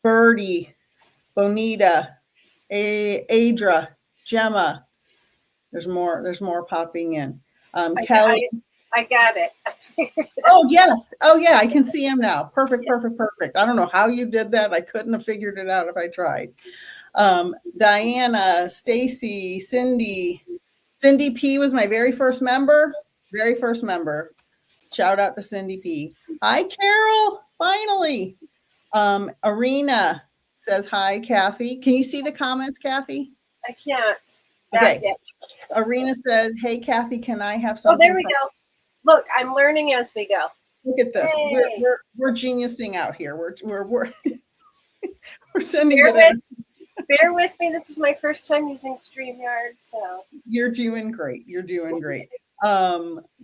Birdie, Bonita, Adra, Gemma. There's more popping in. Kelly. I got it. Oh, yes. Oh, yeah. I can see him now. Perfect. I don't know how you did that. I couldn't have figured it out if I tried. Diana, Stacy, Cindy. Cindy P was my very first member. Shout out to Cindy P. Hi, Carol. Finally. Arena says hi, Kathy. Can you see the comments, Kathy? I can't. Okay. Arena says, hey, Kathy, can I have something? Oh, there we go. Look, I'm learning as we go. Look at this. Hey. We're geniusing out here. We're sending Bear with me. This is my first time using StreamYard, so you're doing great.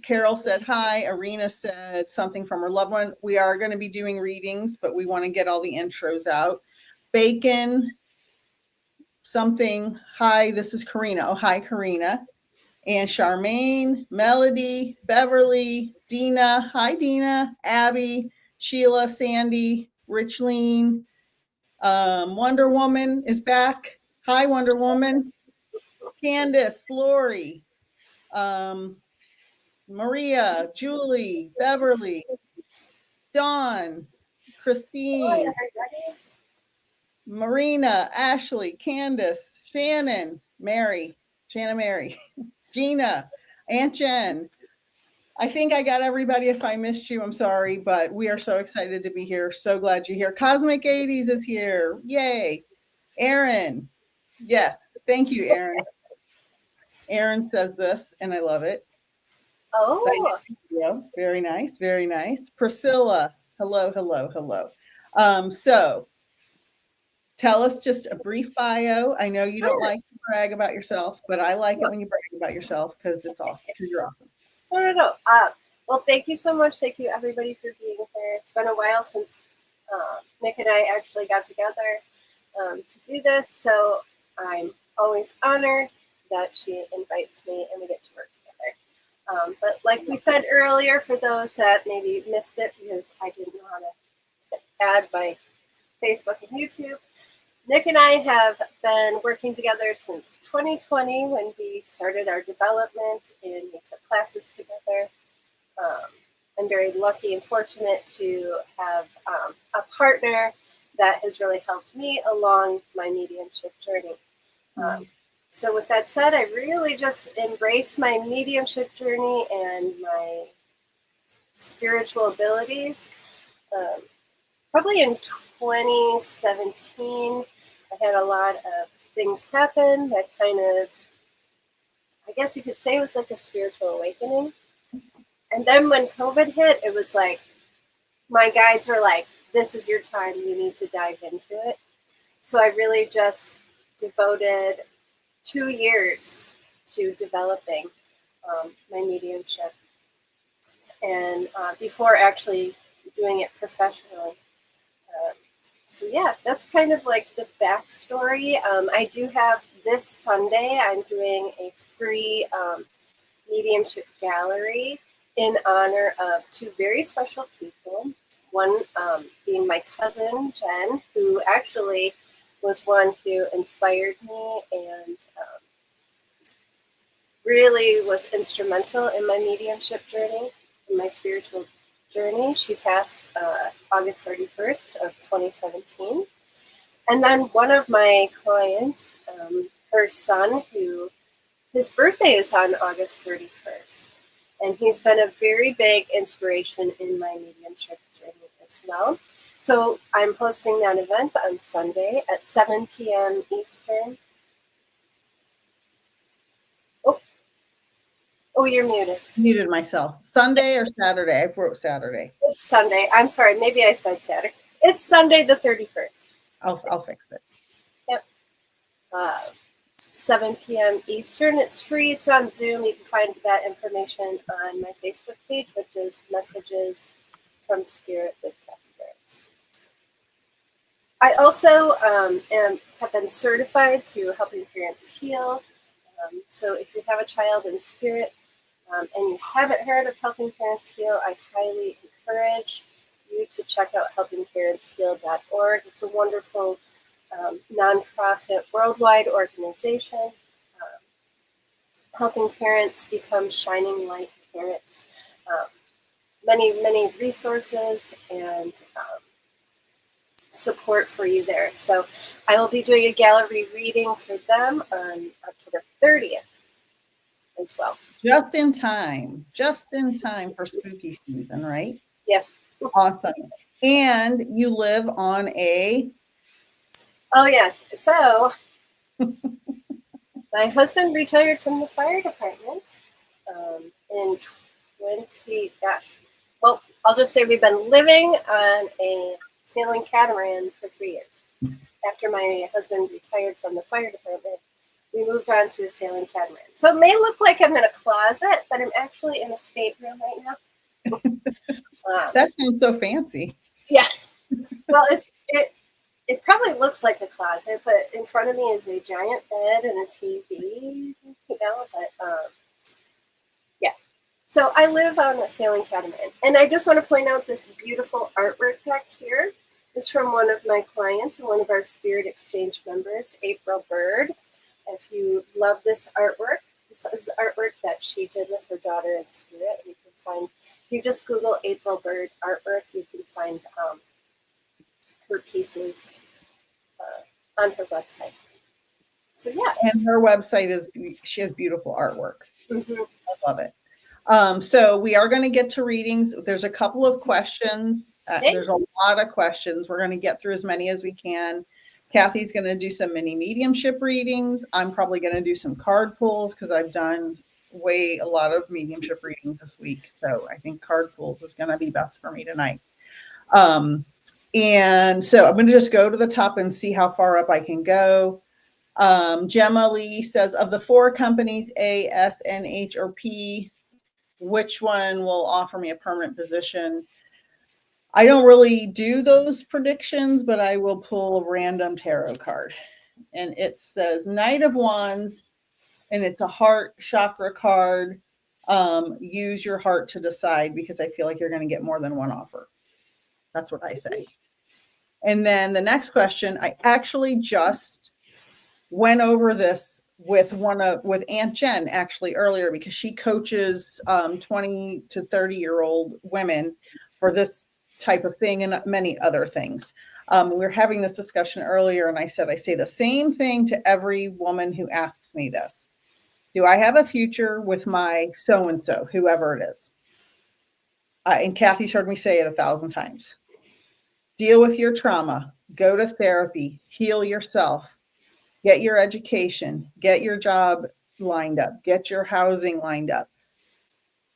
Carol said hi. Arena said something from her loved one. We are going to be doing readings, but we want to get all the intros out. Bacon something. Hi, this is Karina. Oh, hi, Karina. And Charmaine, Melody, Beverly, Dina. Hi, Dina. Abby, Sheila, Sandy, Richleen. Wonder Woman is back. Hi, Wonder Woman. Candace, Lori, Maria, Julie, Beverly, Dawn, Christine, Marina, Ashley, Candace, Shannon, Mary, Gina, Aunt Jen. I think I got everybody. If I missed you, I'm sorry, but we are so excited to be here. So glad you're here. Cosmic 80s is here. Yay. Aaron. Yes. Thank you, Aaron. Aaron says this, and I love it. Oh. Very nice. Very nice. Priscilla. Hello. So tell us just a brief bio. I know you don't like to brag about yourself, but I like it when you brag about yourself because it's awesome, because you're awesome. No. Well, thank you so much. Thank you, everybody, for being here. It's been a while since Nik and I actually got together to do this, so I'm always honored that she invites me and we get to work together. But like we said earlier, for those that maybe missed it because I didn't know how to add my Facebook and YouTube, Nik and I have been working together since 2020 when we started our development and we took classes together. I'm very lucky and fortunate to have a partner that has really helped me along my mediumship journey. So with that said, I really just embraced my mediumship journey and my spiritual abilities. Probably in 2017, I had a lot of things happen that kind of, I guess you could say, it was like a spiritual awakening. And then when COVID hit, it was like, my guides were like, this is your time, you need to dive into it. So I really just devoted 2 years to developing my mediumship. And before actually doing it professionally. So yeah, that's kind of like the backstory. I do have this Sunday, I'm doing a free mediumship gallery in honor of 2 very special people. One being my cousin, Jen, who actually was one who inspired me and really was instrumental in my mediumship journey, in my spiritual journey. She passed August 31st of 2017. And then one of my clients, her son, who his birthday is on August 31st. And he's been a very big inspiration in my mediumship journey as well. So I'm hosting that event on Sunday at 7 p.m. Eastern. Oh, you're muted. Muted myself. Sunday or Saturday? I wrote Saturday. It's Sunday. I'm sorry. Maybe I said Saturday. It's Sunday the 31st. I'll fix it. Yep. 7 p.m. Eastern. It's free. It's on Zoom. You can find that information on my Facebook page, which is Messages from Spirit with Kathy Barretts. I also have been certified through Helping Parents Heal. So if you have a child in spirit and you haven't heard of Helping Parents Heal, I highly encourage you to check out helpingparentsheal.org. It's a wonderful nonprofit worldwide organization helping parents become shining light parents. Many resources and support for you there. So I will be doing a gallery reading for them on October 30th as well. Just in time for spooky season, right? Yeah. Awesome. And you live on a... Oh, yes. So my husband retired from the fire department in 20, well, I'll just say we've been living on a sailing catamaran for 3 years. After my husband retired from the fire department, we moved on to a sailing catamaran. So it may look like I'm in a closet, but I'm actually in a stateroom right now. That sounds so fancy. Yeah. Well, it probably looks like a closet, but in front of me is a giant bed and a TV, but yeah. So I live on a sailing catamaran. And I just want to point out this beautiful artwork back here. This is from one of my clients, one of our Spirit Exchange members, April Bird. If you love this artwork, this is artwork that she did with her daughter in Spirit. You can find, if you just Google April Bird artwork, you can find her pieces on her website. So yeah. And her website she has beautiful artwork. Mm-hmm. I love it. So we are going to get to readings. There's a couple of questions. There's a lot of questions. We're going to get through as many as we can. Kathy's going to do some mini mediumship readings. I'm probably going to do some card pulls because I've done a lot of mediumship readings this week. So I think card pulls is going to be best for me tonight. And so I'm going to just go to the top and see how far up I can go. Gemma Lee says, of the 4 companies, A, S, N, H, or P, which one will offer me a permanent position? I don't really do those predictions, but I will pull a random tarot card. And it says Knight of Wands, and it's a heart chakra card. Use your heart to decide, because I feel like you're going to get more than one offer. That's what I say. And then the next question, I actually just went over this with Aunt Jen actually earlier, because she coaches 20 to 30-year-old women for this type of thing and many other things. We were having this discussion earlier, and I said, I say the same thing to every woman who asks me this. Do I have a future with my so-and-so, whoever it is? And Kathy's heard me say it 1,000 times. Deal with your trauma, go to therapy, heal yourself, get your education, get your job lined up, get your housing lined up,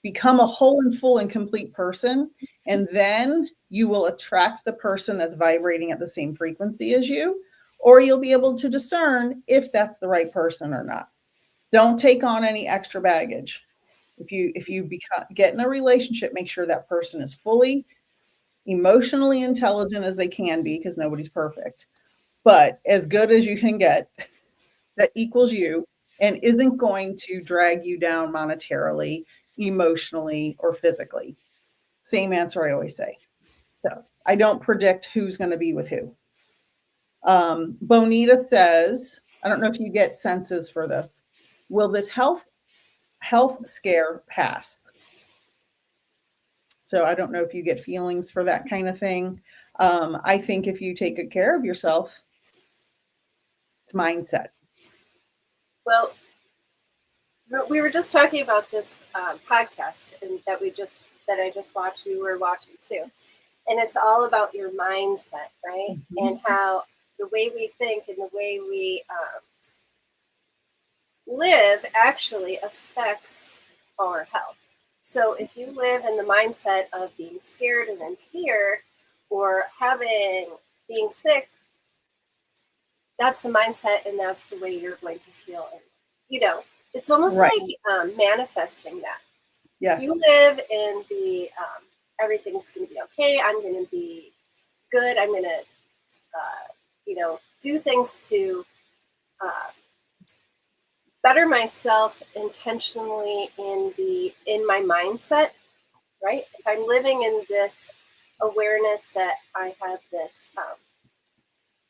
become a whole and full and complete person. And then you will attract the person that's vibrating at the same frequency as you, or you'll be able to discern if that's the right person or not. Don't take on any extra baggage. If you get in a relationship, make sure that person is fully emotionally intelligent as they can be, because nobody's perfect, but as good as you can get, that equals you and isn't going to drag you down monetarily, emotionally, or physically. Same answer I always say. So I don't predict who's going to be with who. Bonita says, I don't know if you get senses for this. Will this health scare pass? So I don't know if you get feelings for that kind of thing. I think if you take good care of yourself, it's mindset. Well, we were just talking about this podcast and that I just watched. You were watching too, and it's all about your mindset, right? Mm-hmm. And how the way we think and the way we live actually affects our health. So if you live in the mindset of being scared and then fear, or being sick, that's the mindset, and that's the way you're going to feel. And, it's almost right. Like manifesting that. Yes. You live in the everything's going to be okay. I'm going to be good. I'm going to, do things to better myself intentionally in my mindset, right? If I'm living in this awareness that I have this.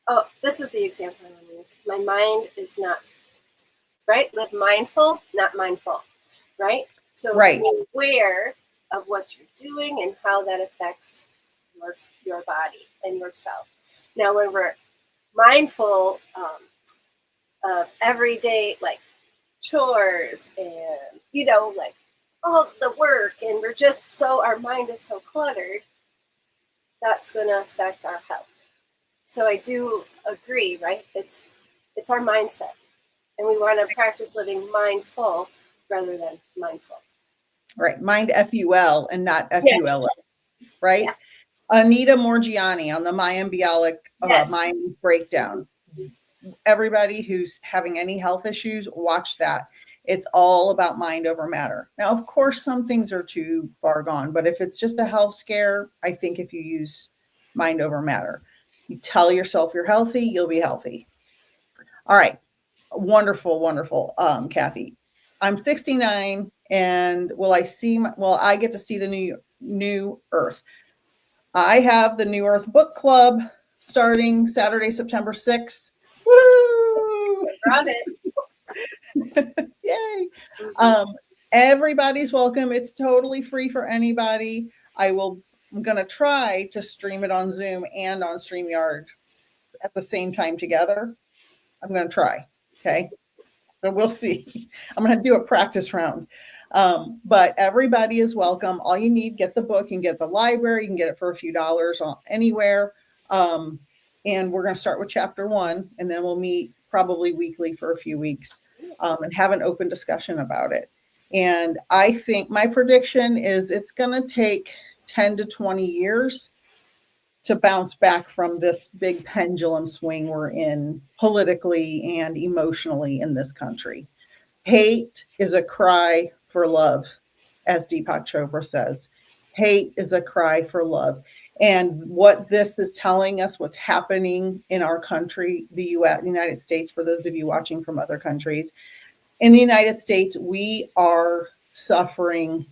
Oh, this is the example I want to use. My mind is not right. Live mindful, not mindful, right? So Right. be aware of what you're doing and how that affects your body and yourself. Now, when we're mindful of everyday like chores and like all the work, and we're just so our mind is so cluttered, that's going to affect our health. So I do agree, right? It's our mindset, and we want to practice living mindful rather than mindful. Right. Mind FUL and not Yes. FULL. Right. Yeah. Anita Morgiani on the Mayan Bialik Yes. Mayan breakdown. Everybody who's having any health issues, watch that. It's all about mind over matter. Now, of course, some things are too far gone, but if it's just a health scare, I think if you use mind over matter, you tell yourself you're healthy, you'll be healthy. All right. Wonderful, wonderful. Kathy, I'm 69 and will I get to see the new Earth? I have the New Earth Book Club starting Saturday, September 6th. Woo! Brought it. Yay. Mm-hmm. Everybody's welcome. It's totally free for anybody. I'm going to try to stream it on Zoom and on StreamYard at the same time together. I'm going to try. Okay. So we'll see. I'm going to do a practice round. But everybody is welcome. All you need, get the book and get the library. You can get it for a few dollars anywhere. And we're going to start with chapter 1, and then we'll meet probably weekly for a few weeks and have an open discussion about it. And I think my prediction is it's going to take 10 to 20 years to bounce back from this big pendulum swing we're in politically and emotionally in this country. Hate is a cry for love, as Deepak Chopra says. Hate is a cry for love. And what this is telling us, what's happening in our country, the US, the United States, for those of you watching from other countries, in the United States, we are suffering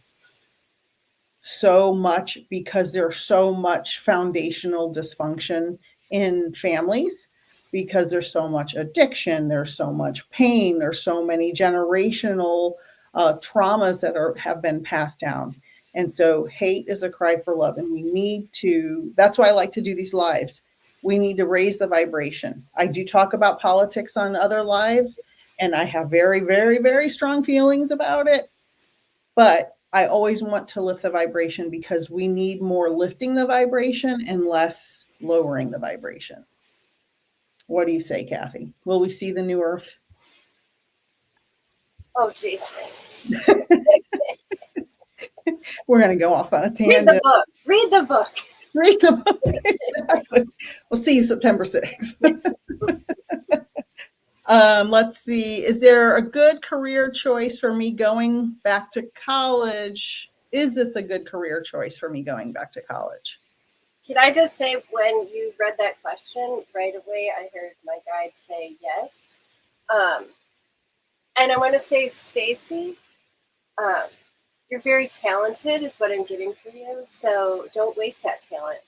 so much because there's so much foundational dysfunction in families, because there's so much addiction, there's so much pain, there's so many generational traumas that have been passed down. And so hate is a cry for love, and we need to, that's why I like to do these lives. We need to raise the vibration. I do talk about politics on other lives, and I have very, very, very strong feelings about it. But I always want to lift the vibration because we need more lifting the vibration and less lowering the vibration. What do you say, Kathy? Will we see the new Earth? Oh, geez. We're going to go off on a tangent. Read the book. Read the book. Exactly. We'll see you September 6th. Let's see. Is there a good career choice for me going back to college? Is this a good career choice for me going back to college? Can I just say, when you read that question, right away, I heard my guide say yes. And I want to say, Stacy, you're very talented is what I'm getting for you. So don't waste that talent.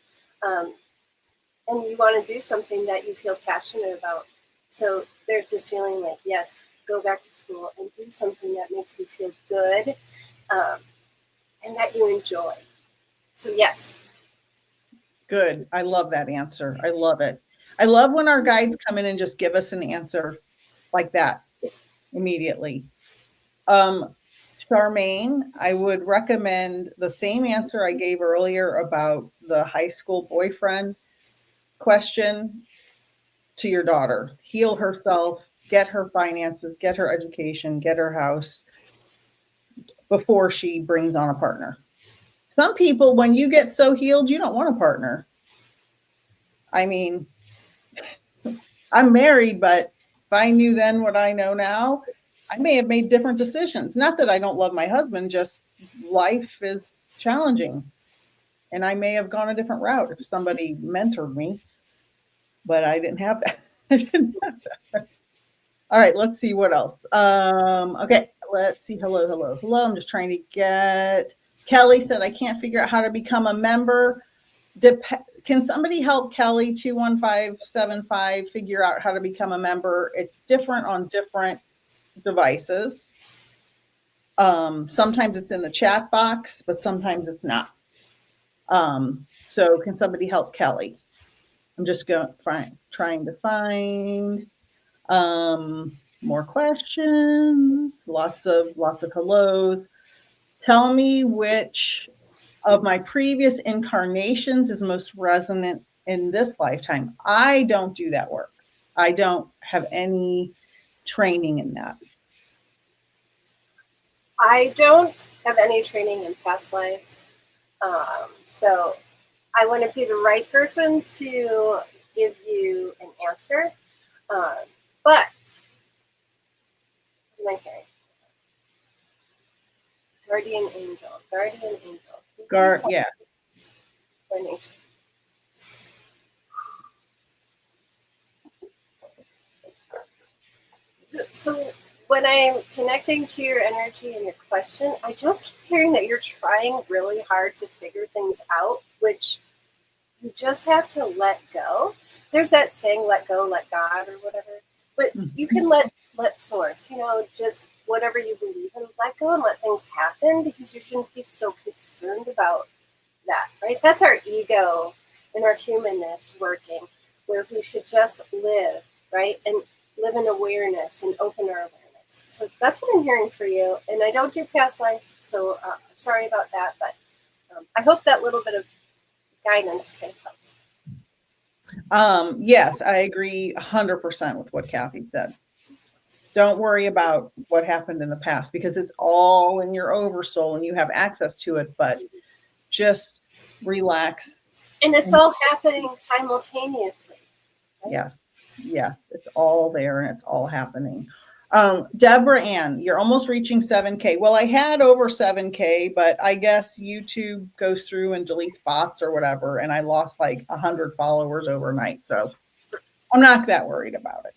And you want to do something that you feel passionate about. So there's this feeling like, yes, go back to school and do something that makes you feel good and that you enjoy. So yes. Good. I love that answer. I love it. I love when our guides come in and just give us an answer like that immediately. Charmaine, I would recommend the same answer I gave earlier about the high school boyfriend question to your daughter. Heal herself, get her finances, get her education, get her house before she brings on a partner. Some people, when you get so healed, you don't want a partner. I mean, I'm married, but if I knew then what I know now, I may have made different decisions. Not that I don't love my husband, just life is challenging. And I may have gone a different route if somebody mentored me, but I didn't have that. I didn't have that. All right, let's see what else. Okay, let's see. Hello. I'm just trying to get, Kelly said, I can't figure out how to become a member. Can somebody help Kelly 21575 figure out how to become a member? It's different on different devices. Sometimes it's in the chat box, but sometimes it's not. So can somebody help Kelly? I'm just trying to find more questions. Lots of hellos. Tell me which of my previous incarnations is most resonant in this lifetime. I don't do that work. I don't have any training in that. I don't have any training in past lives. So I wouldn't be the right person to give you an answer. But what am I hearing? Guardian angel. Yeah. Explanation. So when I'm connecting to your energy and your question, I just keep hearing that you're trying really hard to figure things out, which you just have to let go. There's that saying, let go, let God, or whatever. But you can let source, just whatever you believe in, let go and let things happen, because you shouldn't be so concerned about that, right? That's our ego and our humanness working, where we should just live, right? And live in awareness and open our awareness. So that's what I'm hearing for you. And I don't do past lives, so I'm sorry about that, but I hope that little bit of guidance can help. Yes, I agree 100% with what Kathy said. Don't worry about what happened in the past, because it's all in your oversoul and you have access to it, but just relax. And it's all happening simultaneously. Right? Yes, it's all there and it's all happening. Deborah Ann, you're almost reaching 7K. Well, I had over 7K, but I guess YouTube goes through and deletes bots or whatever, and I lost like 100 followers overnight. So I'm not that worried about it.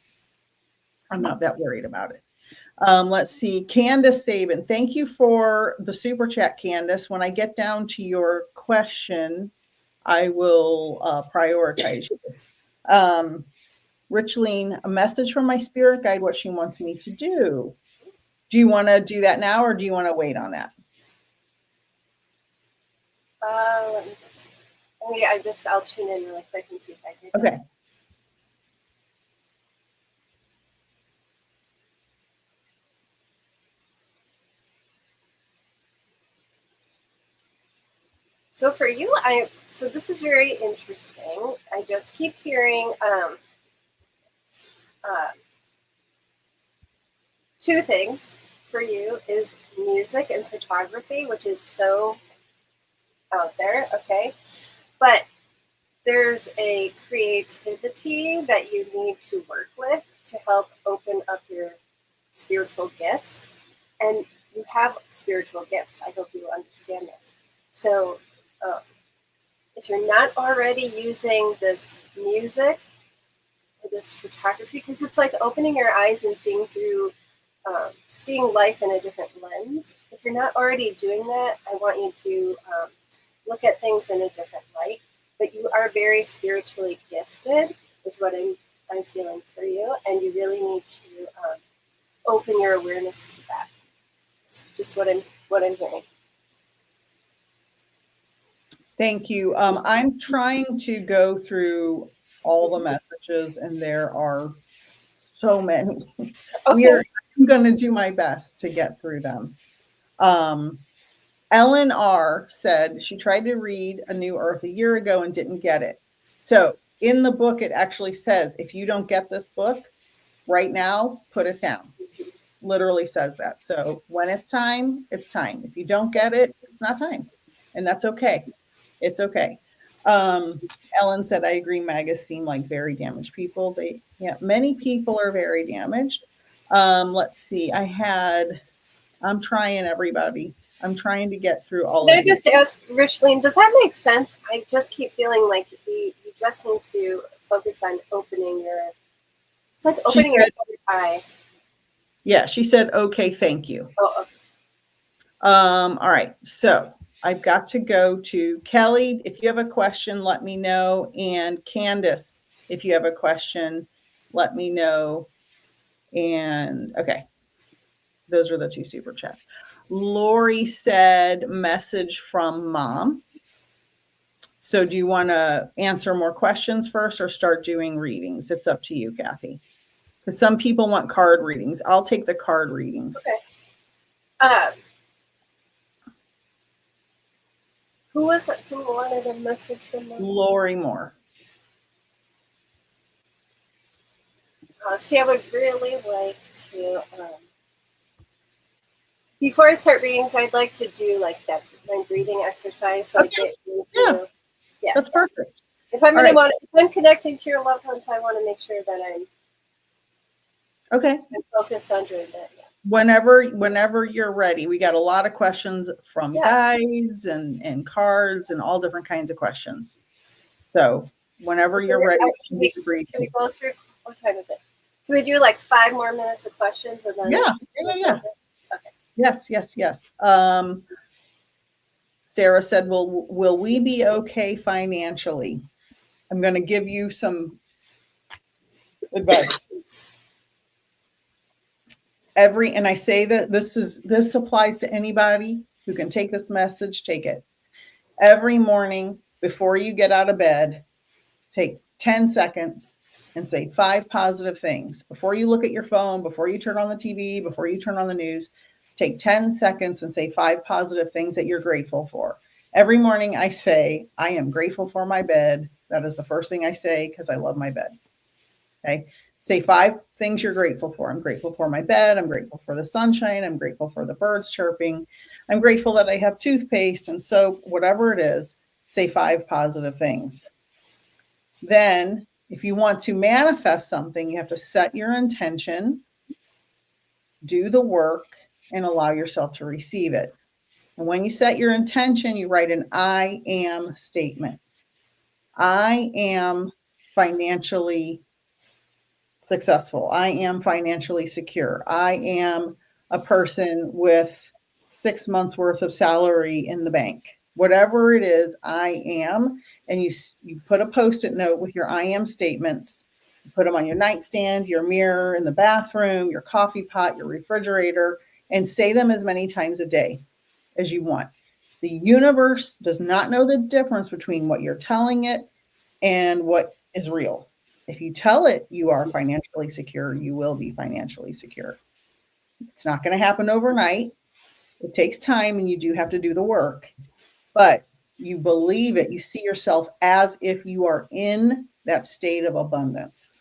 Let's see. Candace Sabin, thank you for the super chat, Candace. When I get down to your question, I will prioritize you. Richleen, a message from my spirit guide, what she wants me to do. Do you want to do that now, or do you want to wait on that? Let me just. I'll tune in really quick and see if I get Okay. So for you, so this is very interesting. I just keep hearing two things for you is music and photography, which is so out there, okay? But there's a creativity that you need to work with to help open up your spiritual gifts. And you have spiritual gifts. I hope you understand this. So if you're not already using this music or this photography, because it's like opening your eyes and seeing life in a different lens. If you're not already doing that, I want you to look at things in a different light. But you are very spiritually gifted, is what I'm feeling for you, and you really need to open your awareness to that. It's just what I'm hearing. Thank you. I'm trying to go through all the messages, and there are so many. Okay. I'm going to do my best to get through them. Ellen R. said she tried to read A New Earth a year ago and didn't get it. So in the book, it actually says, if you don't get this book right now, put it down. Literally says that. So when it's time, it's time. If you don't get it, it's not time. And that's okay. It's okay. Ellen said, I agree, magas seem like very damaged people. Many people are very damaged. Let's see. I'm trying, everybody. I'm trying to get through all Can of I just ask, Richleen, does that make sense? I just keep feeling like you just need to focus on opening your. It's like opening your eye. Yeah, she said, okay, thank you. Oh, okay. All right. So I've got to go to Kelly. If you have a question, let me know. And Candace, if you have a question, let me know. And okay, those are the 2 super chats. Lori said, message from mom. So do you want to answer more questions first or start doing readings? It's up to you, Kathy. Because some people want card readings. I'll take the card readings. Okay. Who was it? Who wanted a message from mom? Lori Moore. See, I would really like to, before I start readings, I'd like to do like that my breathing exercise. So Okay. I get into, That's perfect. If I'm if I'm connecting to your loved ones, I want to make sure that I'm focused on doing that. Yeah. Whenever you're ready. We got a lot of questions from guides and cards and all different kinds of questions. So whenever you're ready, can we go through? What time is it? Can we do like 5 more minutes of questions and then? Yeah. Okay. Yes. Sarah said, will we be okay financially? I'm going to give you some advice. And I say that this applies to anybody who can take this message, take it. Every morning before you get out of bed, take 10 seconds and say 5 positive things. Before you look at your phone, before you turn on the TV, before you turn on the news, take 10 seconds and say 5 positive things that you're grateful for. Every morning I say, I am grateful for my bed. That is the first thing I say because I love my bed. Okay. Say 5 things you're grateful for. I'm grateful for my bed. I'm grateful for the sunshine. I'm grateful for the birds chirping. I'm grateful that I have toothpaste and soap, whatever it is, say 5 positive things. Then if you want to manifest something, you have to set your intention, do the work, and allow yourself to receive it. And when you set your intention, you write an I am statement. I am financially successful. I am financially secure. I am a person with 6 months worth of salary in the bank. Whatever it is, I am. And you put a Post-it note with your I am statements. You put them on your nightstand, your mirror, in the bathroom, your coffee pot, your refrigerator, and say them as many times a day as you want. The universe does not know the difference between what you're telling it and what is real. If you tell it you are financially secure, you will be financially secure. It's not going to happen overnight. It takes time and you do have to do the work, but you believe it. You see yourself as if you are in that state of abundance.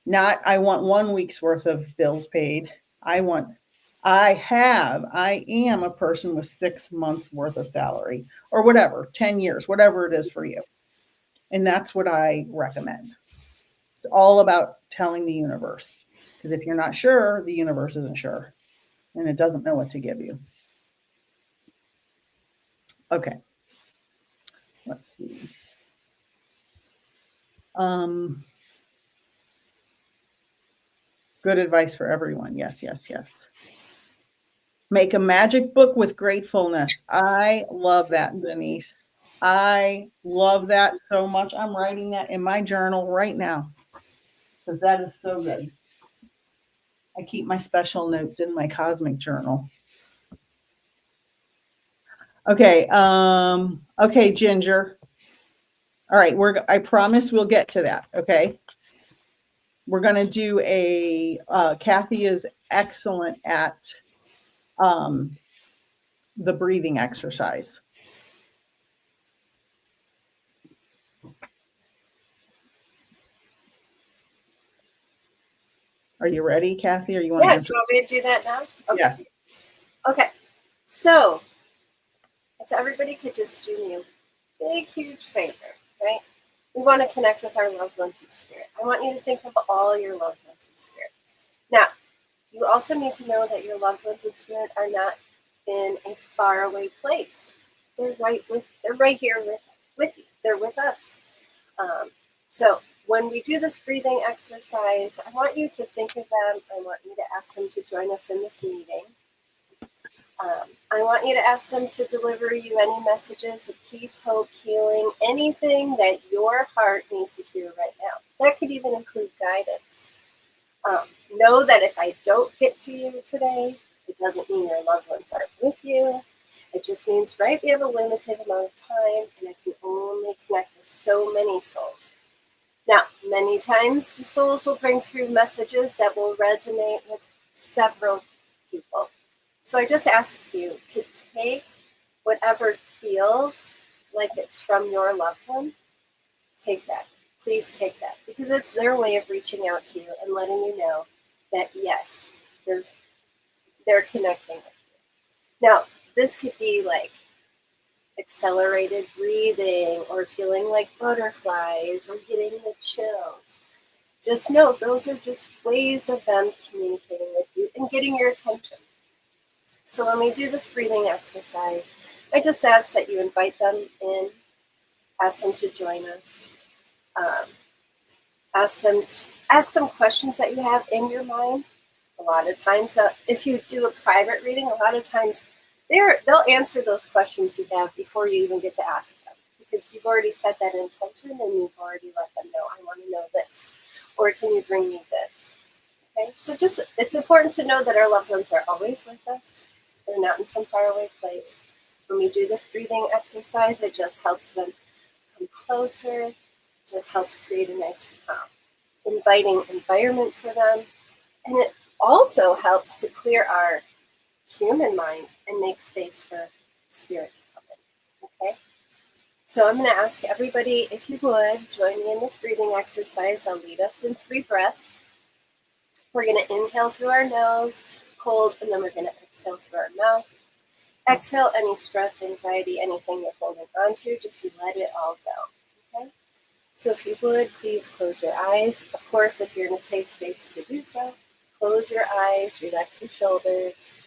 Not, I want 1 week's worth of bills paid. I am a person with 6 months worth of salary or whatever, 10 years, whatever it is for you. And that's what I recommend. It's all about telling the universe, because if you're not sure, the universe isn't sure and it doesn't know what to give you. Okay. Let's see. Good advice for everyone. Yes. Make a magic book with gratefulness. I love that, Denise. I love that so much. I'm writing that in my journal right now because that is so good. I keep my special notes in my cosmic journal. Okay. Okay, Ginger. All right. I promise we'll get to that. Okay. We're going to do Kathy is excellent at the breathing exercise. Are you ready, Kathy? Or you want to answer? Do you want me to do that now? Okay. Yes. Okay. So if everybody could just do me a big, huge favor, right? We want to connect with our loved ones in spirit. I want you to think of all your loved ones in spirit. Now, you also need to know that your loved ones in spirit are not in a faraway place. They're right here with you. They're with us. So when we do this breathing exercise, I want you to think of them. I want you to ask them to join us in this meeting. I want you to ask them to deliver you any messages of peace, hope, healing, anything that your heart needs to hear right now. That could even include guidance. Know that if I don't get to you today, it doesn't mean your loved ones aren't with you. It just means, right, we have a limited amount of time, and I can only connect with so many souls. Now, many times the souls will bring through messages that will resonate with several people. So I just ask you to take whatever feels like it's from your loved one. Take that. Please take that, because it's their way of reaching out to you and letting you know that, yes, they're connecting with you. Now, this could be like accelerated breathing or feeling like butterflies or getting the chills. Just know those are just ways of them communicating with you and getting your attention. So when we do this breathing exercise, I just ask that you invite them in, ask them to join us, ask them questions that you have in your mind. A lot of times, if you do a private reading, a lot of times they'll answer those questions you have before you even get to ask them, because you've already set that intention and you've already let them know, I want to know this, or can you bring me this? Okay, so it's important to know that our loved ones are always with us. They're not in some faraway place. When we do this breathing exercise, it just helps them come closer. It just helps create a nice, inviting environment for them. And it also helps to clear our human mind and make space for spirit to come in. Okay? So I'm going to ask everybody, if you would, join me in this breathing exercise. I'll lead us in 3 breaths. We're going to inhale through our nose, hold, and then we're going to exhale through our mouth. Exhale any stress, anxiety, anything you're holding on to, just let it all go. Okay? So if you would, please close your eyes. Of course, if you're in a safe space to do so, close your eyes, relax your shoulders.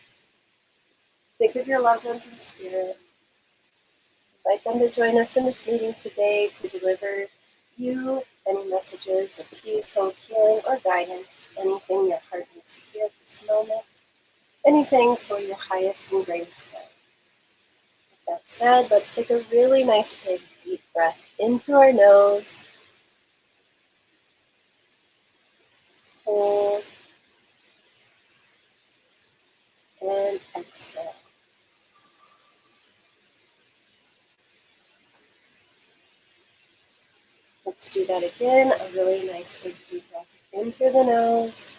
Think of your loved ones in spirit. Invite them to join us in this meeting today to deliver you any messages of peace, hope, healing, or guidance, anything your heart needs to hear at this moment, anything for your highest and greatest good. With that said, let's take a really nice big deep breath in through our nose. Hold. And exhale. Let's do that again. A really nice big deep breath in through the nose.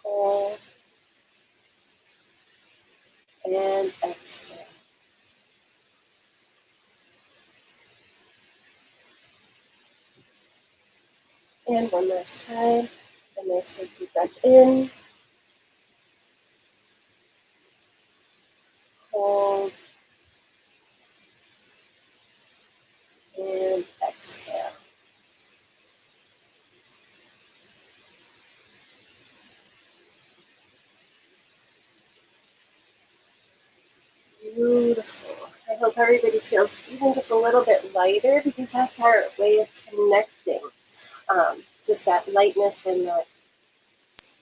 Hold. And exhale. And one last time. A nice big deep breath in. Hold. And exhale. Beautiful. I hope everybody feels even just a little bit lighter, because that's our way of connecting. Just that lightness and that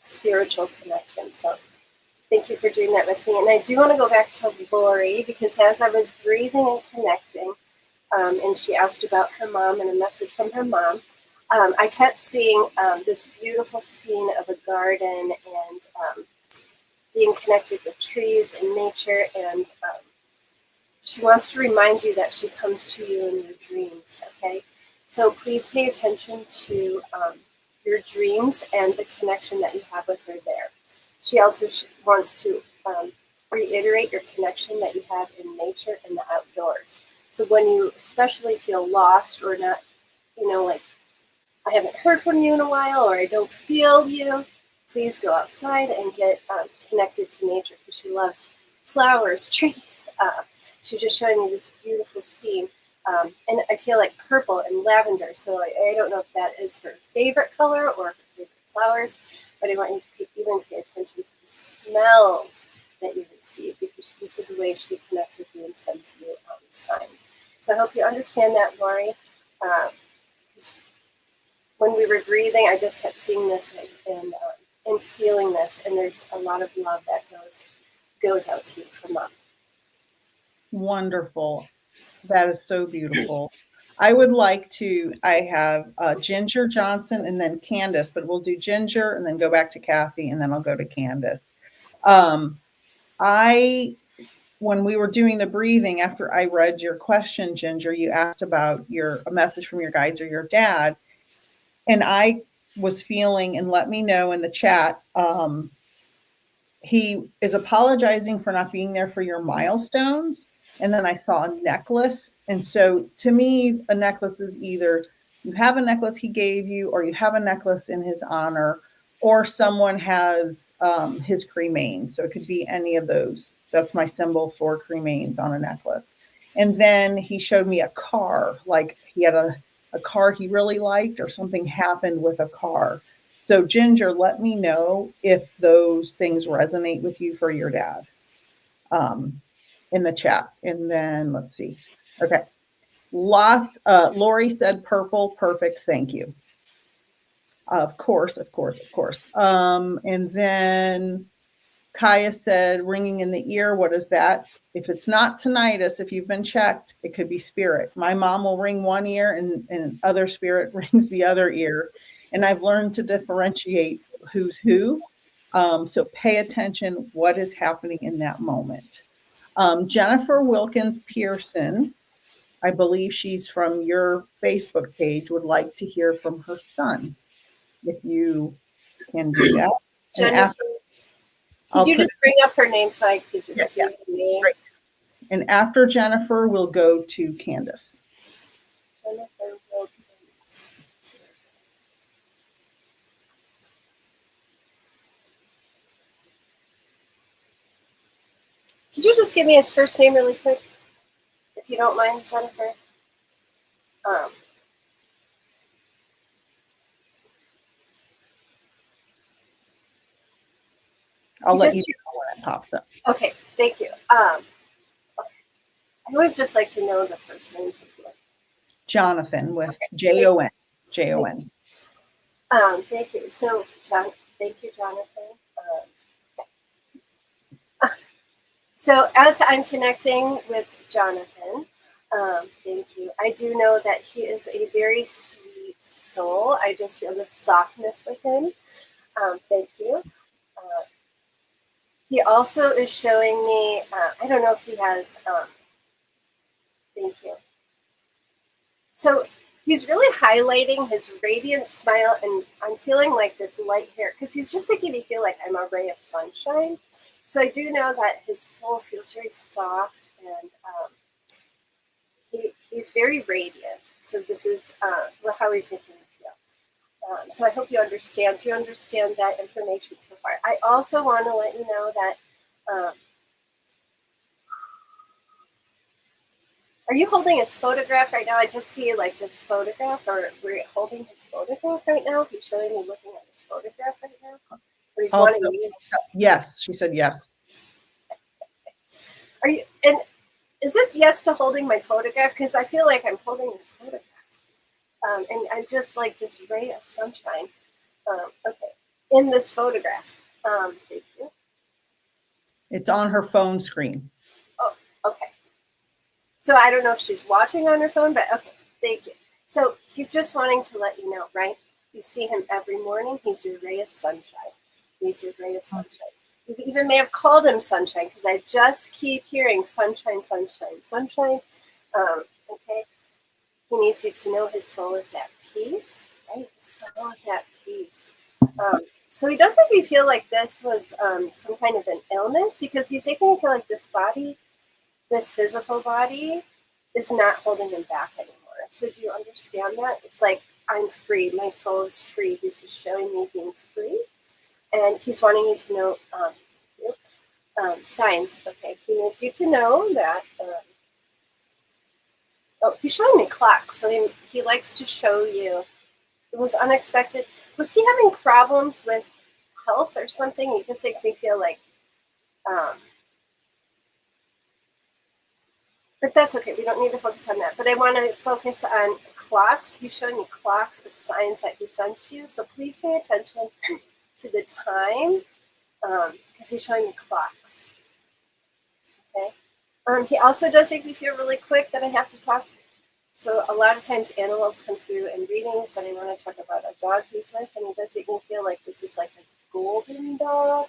spiritual connection. So thank you for doing that with me. And I do want to go back to Lori, because as I was breathing and connecting, and she asked about her mom and a message from her mom, I kept seeing this beautiful scene of a garden and being connected with trees and nature. And she wants to remind you that she comes to you in your dreams, okay? So please pay attention to your dreams and the connection that you have with her there. She also wants to reiterate your connection that you have in nature and the outdoors. So when you especially feel lost or not, like I haven't heard from you in a while or I don't feel you, please go outside and get connected to nature, because she loves flowers, trees. She's just showing me this beautiful scene. And I feel like purple and lavender. So I don't know if that is her favorite color or her favorite flowers, but I want you to even pay attention to the smells that you receive, because this is a way she connects with you and sends you signs. So I hope you understand that, Lori. When we were breathing, I just kept seeing this and feeling this, and there's a lot of love that goes out to you from Mom. Wonderful. That is so beautiful. I would like to, I have Ginger Johnson and then Candace, but we'll do Ginger and then go back to Kathy and then I'll go to Candace. When we were doing the breathing, after I read your question, Ginger, you asked about a message from your guides or your dad. And I was feeling, and let me know in the chat, he is apologizing for not being there for your milestones. And then I saw a necklace. And so to me, a necklace is either you have a necklace he gave you, or you have a necklace in his honor, or someone has his cremains. So it could be any of those. That's my symbol for cremains on a necklace. And then he showed me a car, like he had a car he really liked, or something happened with a car. So Ginger, let me know if those things resonate with you for your dad in the chat. And then let's see. Okay. Lori said purple. Perfect. Thank you. Of course. And then Kaya said ringing in the ear. What is that? If it's not tinnitus, if you've been checked, it could be spirit. My mom will ring one ear and other spirit rings the other ear. And I've learned to differentiate who's who. So pay attention what is happening in that moment. Jennifer Wilkins Pearson, I believe she's from your Facebook page, would like to hear from her son. If you can do that. Jennifer, could you just bring up her name so I could just see her name? Right. And after Jennifer, we'll go to Candace. Jennifer Wilkins. Could you just give me his first name really quick, if you don't mind, Jennifer? I'll let you know when it pops up. Okay, thank you. I always just like to know the first names of people. Jonathan with Jon. Jon. Thank you. So, thank you, Jonathan. So, as I'm connecting with Jonathan, thank you. I do know that he is a very sweet soul. I just feel the softness with him. Thank you. He also is showing me, I don't know if he has, thank you. So he's really highlighting his radiant smile, and I'm feeling like this light hair, because he's just making me feel like I'm a ray of sunshine. So I do know that his soul feels very soft, and he's very radiant. So this is how he's making me feel. So I hope you understand. Do you understand that information so far? I also want to let you know that, are you holding his photograph right now? I just see like this photograph, or we're holding his photograph right now. He's showing me looking at his photograph right now. Or he's wanting me. Yes, she said yes. Are you, and is this yes to holding my photograph? Because I feel like I'm holding this photograph. And I'm just like this ray of sunshine. Okay, in this photograph. Thank you. It's on her phone screen. Oh, okay. So I don't know if she's watching on her phone, but okay, thank you. So he's just wanting to let you know, right? You see him every morning. He's your ray of sunshine. He's your ray of sunshine. You even may have called him sunshine, because I just keep hearing sunshine, sunshine, sunshine. Okay. He needs you to know his soul is at peace, right? His soul is at peace. So he doesn't make me feel like this was some kind of an illness, because he's making me feel like this body, this physical body, is not holding him back anymore. So do you understand that? It's like, I'm free. My soul is free. He's just showing me being free. And he's wanting you to know signs. Okay, he needs you to know that. He's showing me clocks. So he likes to show you. It was unexpected. Was he having problems with health or something? He just makes me feel like. But that's okay. We don't need to focus on that. But I want to focus on clocks. He's showing me clocks as signs that he sends to you. So please pay attention to the time because he's showing me clocks. Okay. He also does make me feel really quick that I have to talk. So a lot of times animals come through in readings and I want to talk about a dog he's with, and he does make me feel like this is like a golden dog.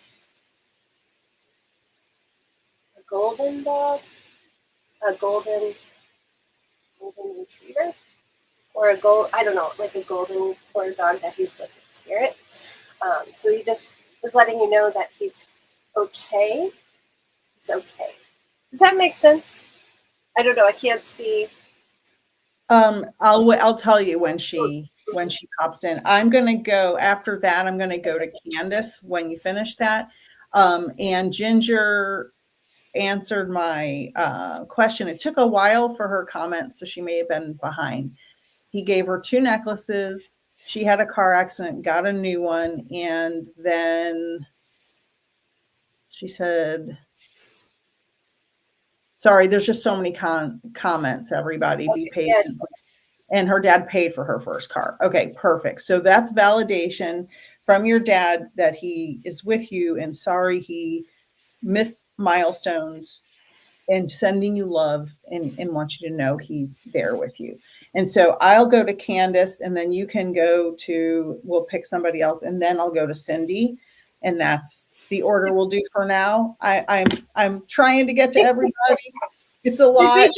A golden dog? A golden retriever? Or I don't know, like a golden or dog that he's with in spirit. So he just is letting you know that he's okay. He's okay. Does that make sense? I don't know. I can't see. I'll tell you when she pops in. I'm gonna go after that. I'm gonna go to Candace when you finish that. And Ginger answered my question. It took a while for her comments, so she may have been behind. He gave her 2 necklaces. She had a car accident, got a new one, and then she said, sorry, there's just so many comments, everybody. Be patient. Yes. And her dad paid for her first car. Okay, perfect. So that's validation from your dad that he is with you, and sorry he missed milestones, and sending you love, and wants you to know he's there with you. And so I'll go to Candace, and then you can go to, we'll pick somebody else, and then I'll go to Cindy. And that's the order we'll do for now. I'm trying to get to everybody. It's a lot.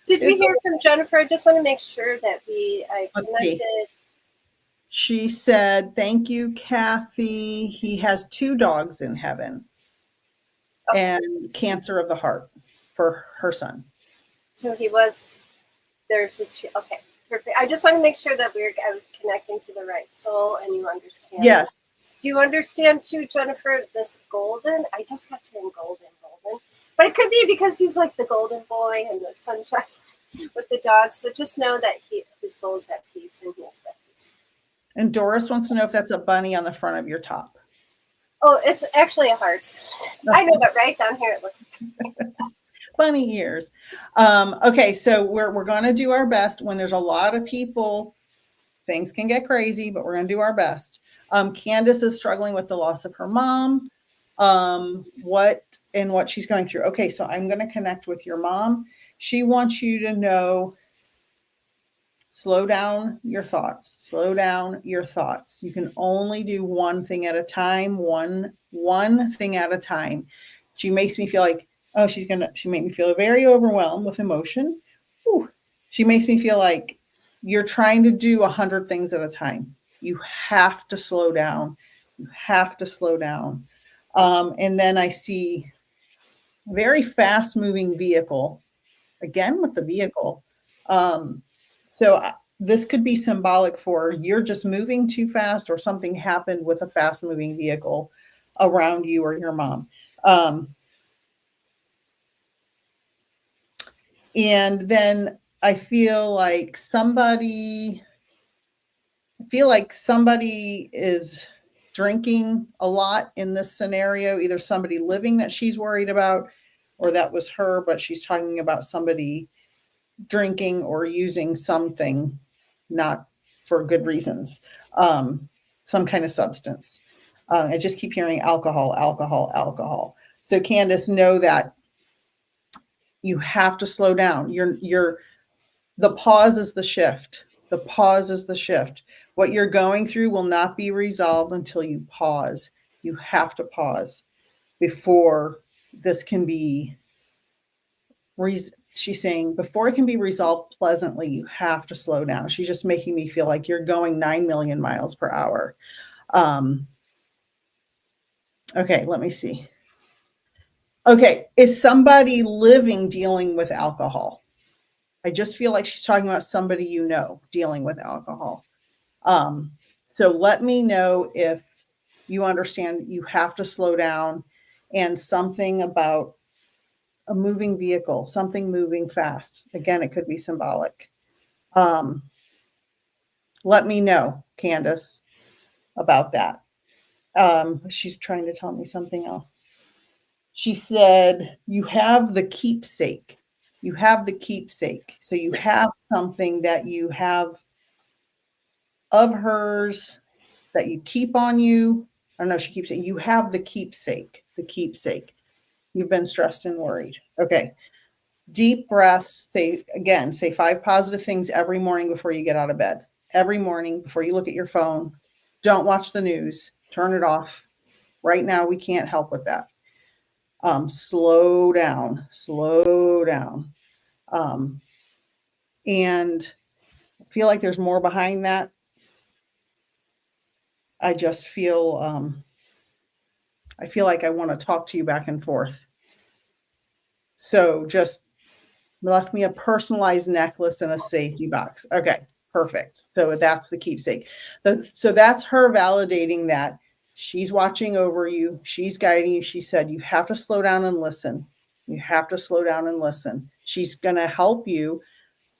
Did we hear from Jennifer? I just want to make sure that I connected. She said, thank you, Kathy. He has 2 dogs in heaven. Okay. And cancer of the heart for her son. So there's this, okay, perfect. I just want to make sure that we're connecting to the right soul and you understand. Yes. Do you understand too, Jennifer, this golden? I just got to him golden. But it could be because he's like the golden boy and the sunshine with the dog. So just know that his soul's at peace and he is at peace. And Doris wants to know if that's a bunny on the front of your top. Oh, it's actually a heart. I know, but right down here it looks bunny ears. Okay, so we're going to do our best. When there's a lot of people, things can get crazy, but we're going to do our best. Candace is struggling with the loss of her mom. What she's going through. Okay, so I'm going to connect with your mom. She wants you to know, slow down your thoughts. Slow down your thoughts. You can only do one thing at a time, one thing at a time. She makes me feel like, oh, she made me feel very overwhelmed with emotion. Ooh. She makes me feel like you're trying to do 100 things at a time. You have to slow down. You have to slow down. And then I see a very fast moving vehicle, again with the vehicle. So this could be symbolic for you're just moving too fast, or something happened with a fast moving vehicle around you or your mom. And then I feel like somebody is drinking a lot in this scenario, either somebody living that she's worried about, or that was her, but she's talking about somebody drinking or using something not for good reasons, some kind of substance. I just keep hearing alcohol. So Candace, know that you have to slow down. The pause is the shift. The pause is the shift. What you're going through will not be resolved until you pause. You have to pause before this can be she's saying, before it can be resolved pleasantly, you have to slow down. She's just making me feel like you're going 9 million miles per hour. Okay, let me see. Okay, is somebody living dealing with alcohol? I just feel like she's talking about somebody you know dealing with alcohol. So let me know if you understand you have to slow down, and something about a moving vehicle, something moving fast. Again, it could be symbolic. Let me know, Candace, about that. She's trying to tell me something else. She said, you have the keepsake. You have the keepsake. So you have something that you have of hers that you keep on you. I don't know. She keeps saying, you have the keepsake, the keepsake. You've been stressed and worried. Okay. Deep breaths. Say 5 positive things every morning before you get out of bed. Every morning before you look at your phone. Don't watch the news. Turn it off. Right now, we can't help with that. Slow down, slow down. And I feel like there's more behind that. I just feel, I feel like I want to talk to you back and forth. So just left me a personalized necklace in a safety box. Okay, perfect. So that's the keepsake. So that's her validating that she's watching over you. She's guiding you. She said, you have to slow down and listen. You have to slow down and listen. She's going to help you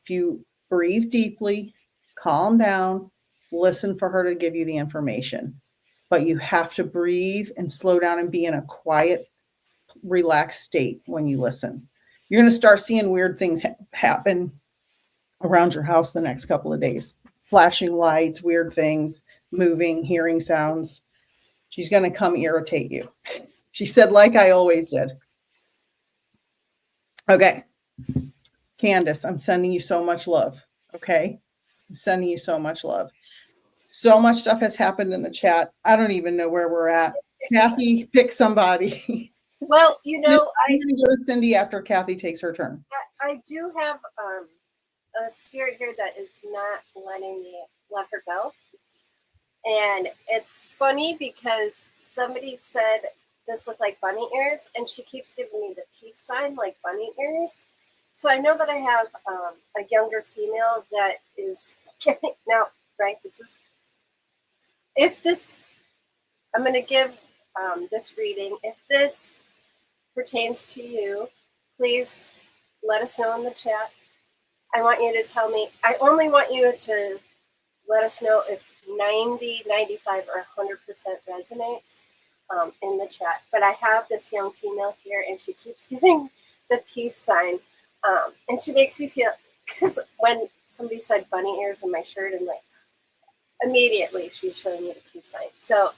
if you breathe deeply, calm down, listen for her to give you the information. But you have to breathe and slow down and be in a quiet, relaxed state when you listen. You're going to start seeing weird things happen around your house the next couple of days. Flashing lights, weird things, moving, hearing sounds. She's going to come irritate you. She said, like I always did. Okay. Candace, I'm sending you so much love. Okay. I'm sending you so much love. So much stuff has happened in the chat. I don't even know where we're at. Kathy, pick somebody. Well, I'm going to go to Cindy after Kathy takes her turn. I do have a spirit here that is not letting me let her go. And it's funny because somebody said this looked like bunny ears, and she keeps giving me the peace sign like bunny ears. So I know that I have a younger female that is getting, now, right, I'm going to give this reading. If this pertains to you, please let us know in the chat. I want you to tell me, I only want you to let us know if 90, 95, or 100% resonates in the chat. But I have this young female here, and she keeps giving the peace sign. And she makes me feel, because when somebody said bunny ears in my shirt, and like, immediately she's showing me the peace sign. So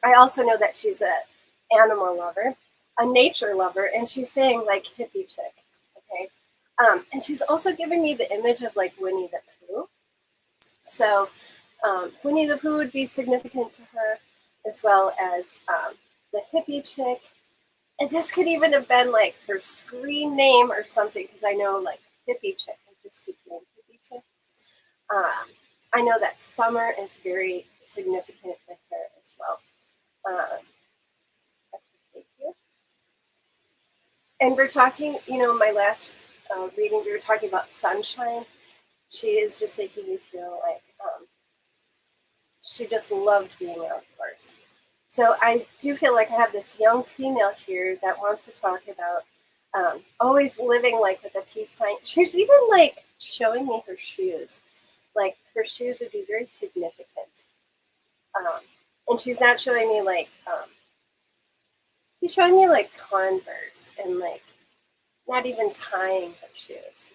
I also know that she's an animal lover, a nature lover, and she's saying like hippie chick, okay? And she's also giving me the image of like Winnie the Pooh. So Winnie the Pooh would be significant to her, as well as the hippie chick. And this could even have been like her screen name or something, because I know like hippie chick, I just keep saying hippie chick. I know that summer is very significant with her as well. Okay, thank you. And we're talking, my last reading, we were talking about sunshine. She is just making me feel like she just loved being outdoors. So I do feel like I have this young female here that wants to talk about always living like with a peace sign. She's even like showing me her shoes. Like her shoes would be very significant. And she's not showing me like, she's showing me like Converse and like not even tying her shoes.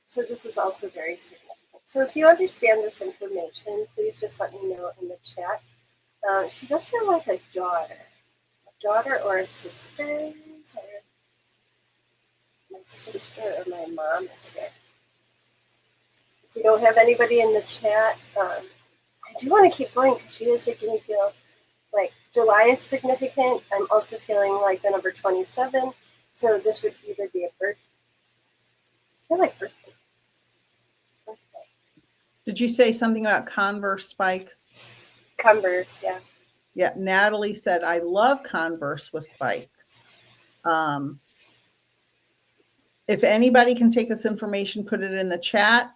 So this is also very significant. So if you understand this information, please just let me know in the chat. She does feel like a daughter or a sister. My sister or my mom is here. If we don't have anybody in the chat, I do want to keep going because she is making me feel like July is significant. I'm also feeling like the number 27. So this would either be a birthday. I feel like birthday. Did you say something about Converse spikes? Converse, yeah. Yeah, Natalie said, I love Converse with spikes. If anybody can take this information, put it in the chat.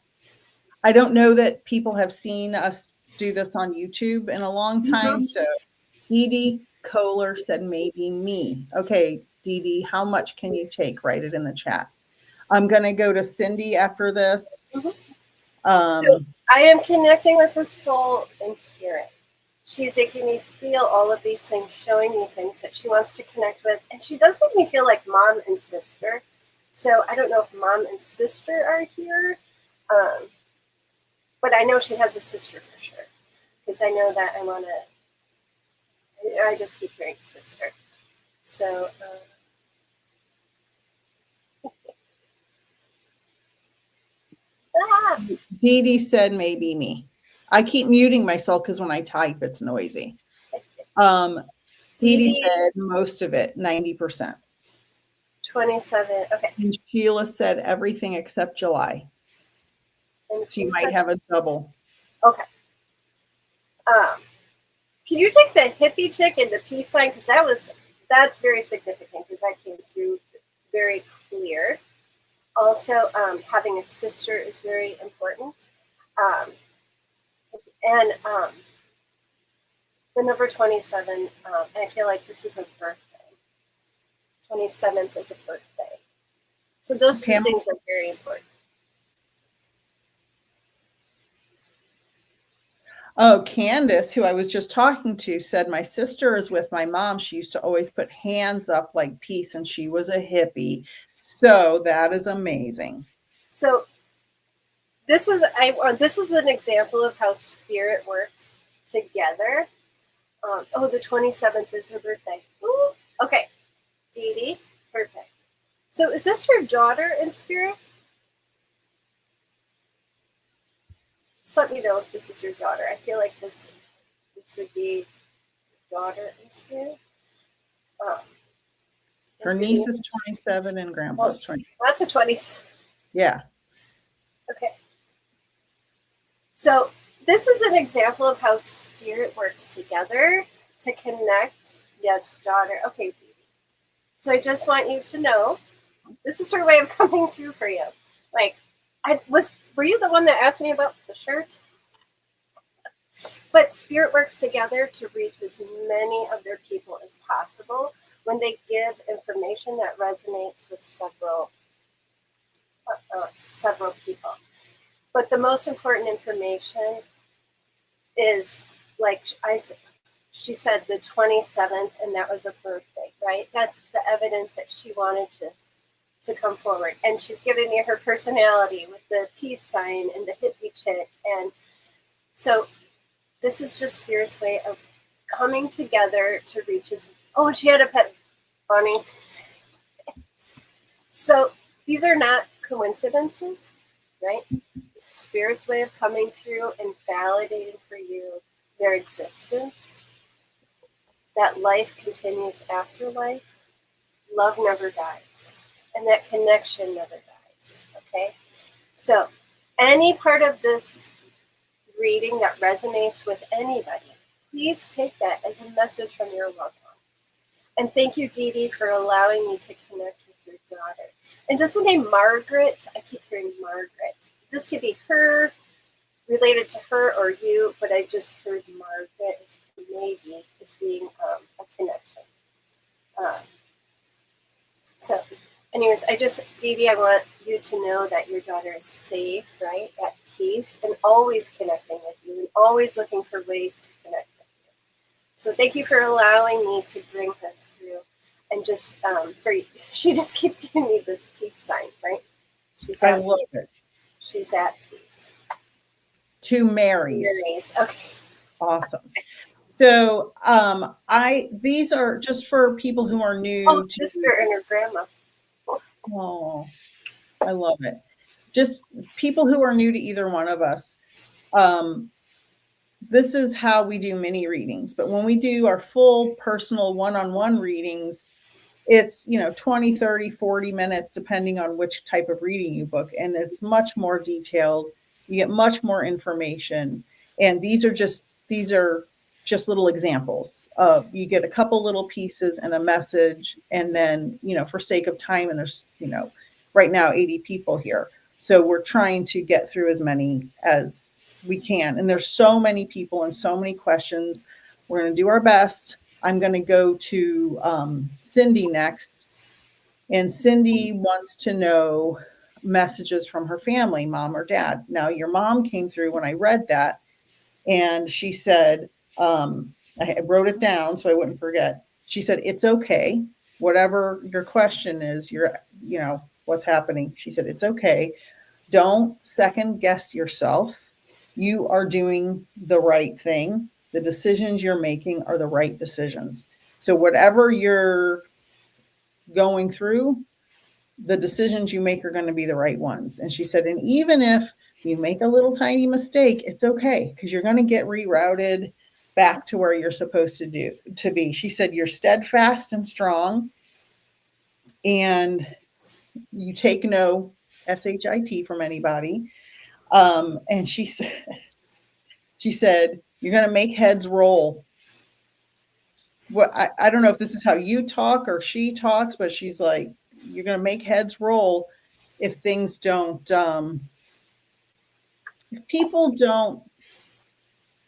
I don't know that people have seen us do this on YouTube in a long time. Mm-hmm. So Dee Dee Kohler said, maybe me. Okay, Dee Dee, how much can you take? Write it in the chat. I'm going to go to Cindy after this. Mm-hmm. So I am connecting with the soul and spirit. She's making me feel all of these things, showing me things that she wants to connect with. And she does make me feel like mom and sister. So I don't know if mom and sister are here. But I know she has a sister for sure. Because I know that I want to I just keep hearing sister. So, ah, Dee Dee said maybe me. I keep muting myself because when I type, it's noisy. Dee Dee Dee said most of it, 90%. 27. Okay. And Sheila said everything except July. And She might have a double. okay. Can you take the hippie chick and the peace sign? Because that's very significant because that came through very clear. Also, having a sister is very important. And the number 27, I feel like this is a birthday. 27th is a birthday. So those two things are very important. Oh, Candace, who I was just talking to, said my sister is with my mom. She used to always put hands up like peace, and she was a hippie. So that is amazing. So this is an example of how spirit works together. The 27th is her birthday. Ooh, okay, Dee Dee, perfect. So is this your daughter in spirit? Just let me know if this is your daughter. I feel like this would be daughter in spirit. Her niece is 27 and grandpa's 20. That's a 27. Yeah. Okay. So this is an example of how spirit works together to connect. Yes, daughter. Okay, Dee Dee. So I just want you to know, this is her way of coming through for you. Like, were you the one that asked me about the shirt? But spirit works together to reach as many of their people as possible when they give information that resonates with several people. But the most important information is, like she said, the 27th, and that was a birthday, right? That's the evidence that she wanted to come forward. And she's giving me her personality with the peace sign and the hippie chick. And so this is just spirit's way of coming together to reach his. Oh, she had a pet bunny. So these are not coincidences, right? This is spirit's way of coming through and validating for you their existence, that life continues after life, love never dies, and that connection never dies, okay? So any part of this reading that resonates with anybody, please take that as a message from your loved one. And thank you, Dee Dee, for allowing me to connect with your daughter. And does the name Margaret, I keep hearing Margaret. This could be her, related to her or you, but I just heard Margaret as maybe as being a connection. So anyways, Dee Dee, I want you to know that your daughter is safe, right, at peace, and always connecting with you and always looking for ways to connect with you. So thank you for allowing me to bring her through. And just she just keeps giving me this peace sign, right? I love it. She's at peace. 2 Marys. Okay. Awesome. So these are just for people who are new. Oh, sister and her grandma. Oh, I love it. Just people who are new to either one of us. This is how we do mini readings, but when we do our full personal one-on-one readings, it's 20, 30, 40 minutes depending on which type of reading you book, and it's much more detailed. You get much more information, and these are just little examples of, you get a couple little pieces and a message, and then for sake of time, and there's right now 80 people here, so we're trying to get through as many as we can, and there's so many people and so many questions. We're going to do our best. I'm going to go to Cindy next, and Cindy wants to know messages from her family, mom or dad. Now, your mom came through when I read that, and she said, I wrote it down so I wouldn't forget. She said, it's okay. Whatever your question is, what's happening. She said, it's okay. Don't second guess yourself. You are doing the right thing. the decisions you're making are the right decisions. So whatever you're going through, the decisions you make are going to be the right ones. And she said, and even if you make a little tiny mistake, it's okay, because you're going to get rerouted back to where you're supposed to be. She said, you're steadfast and strong, and you take no shit from anybody. And she said, you're going to make heads roll. What I don't know if this is how you talk or she talks, but she's like, you're going to make heads roll if things don't, if people don't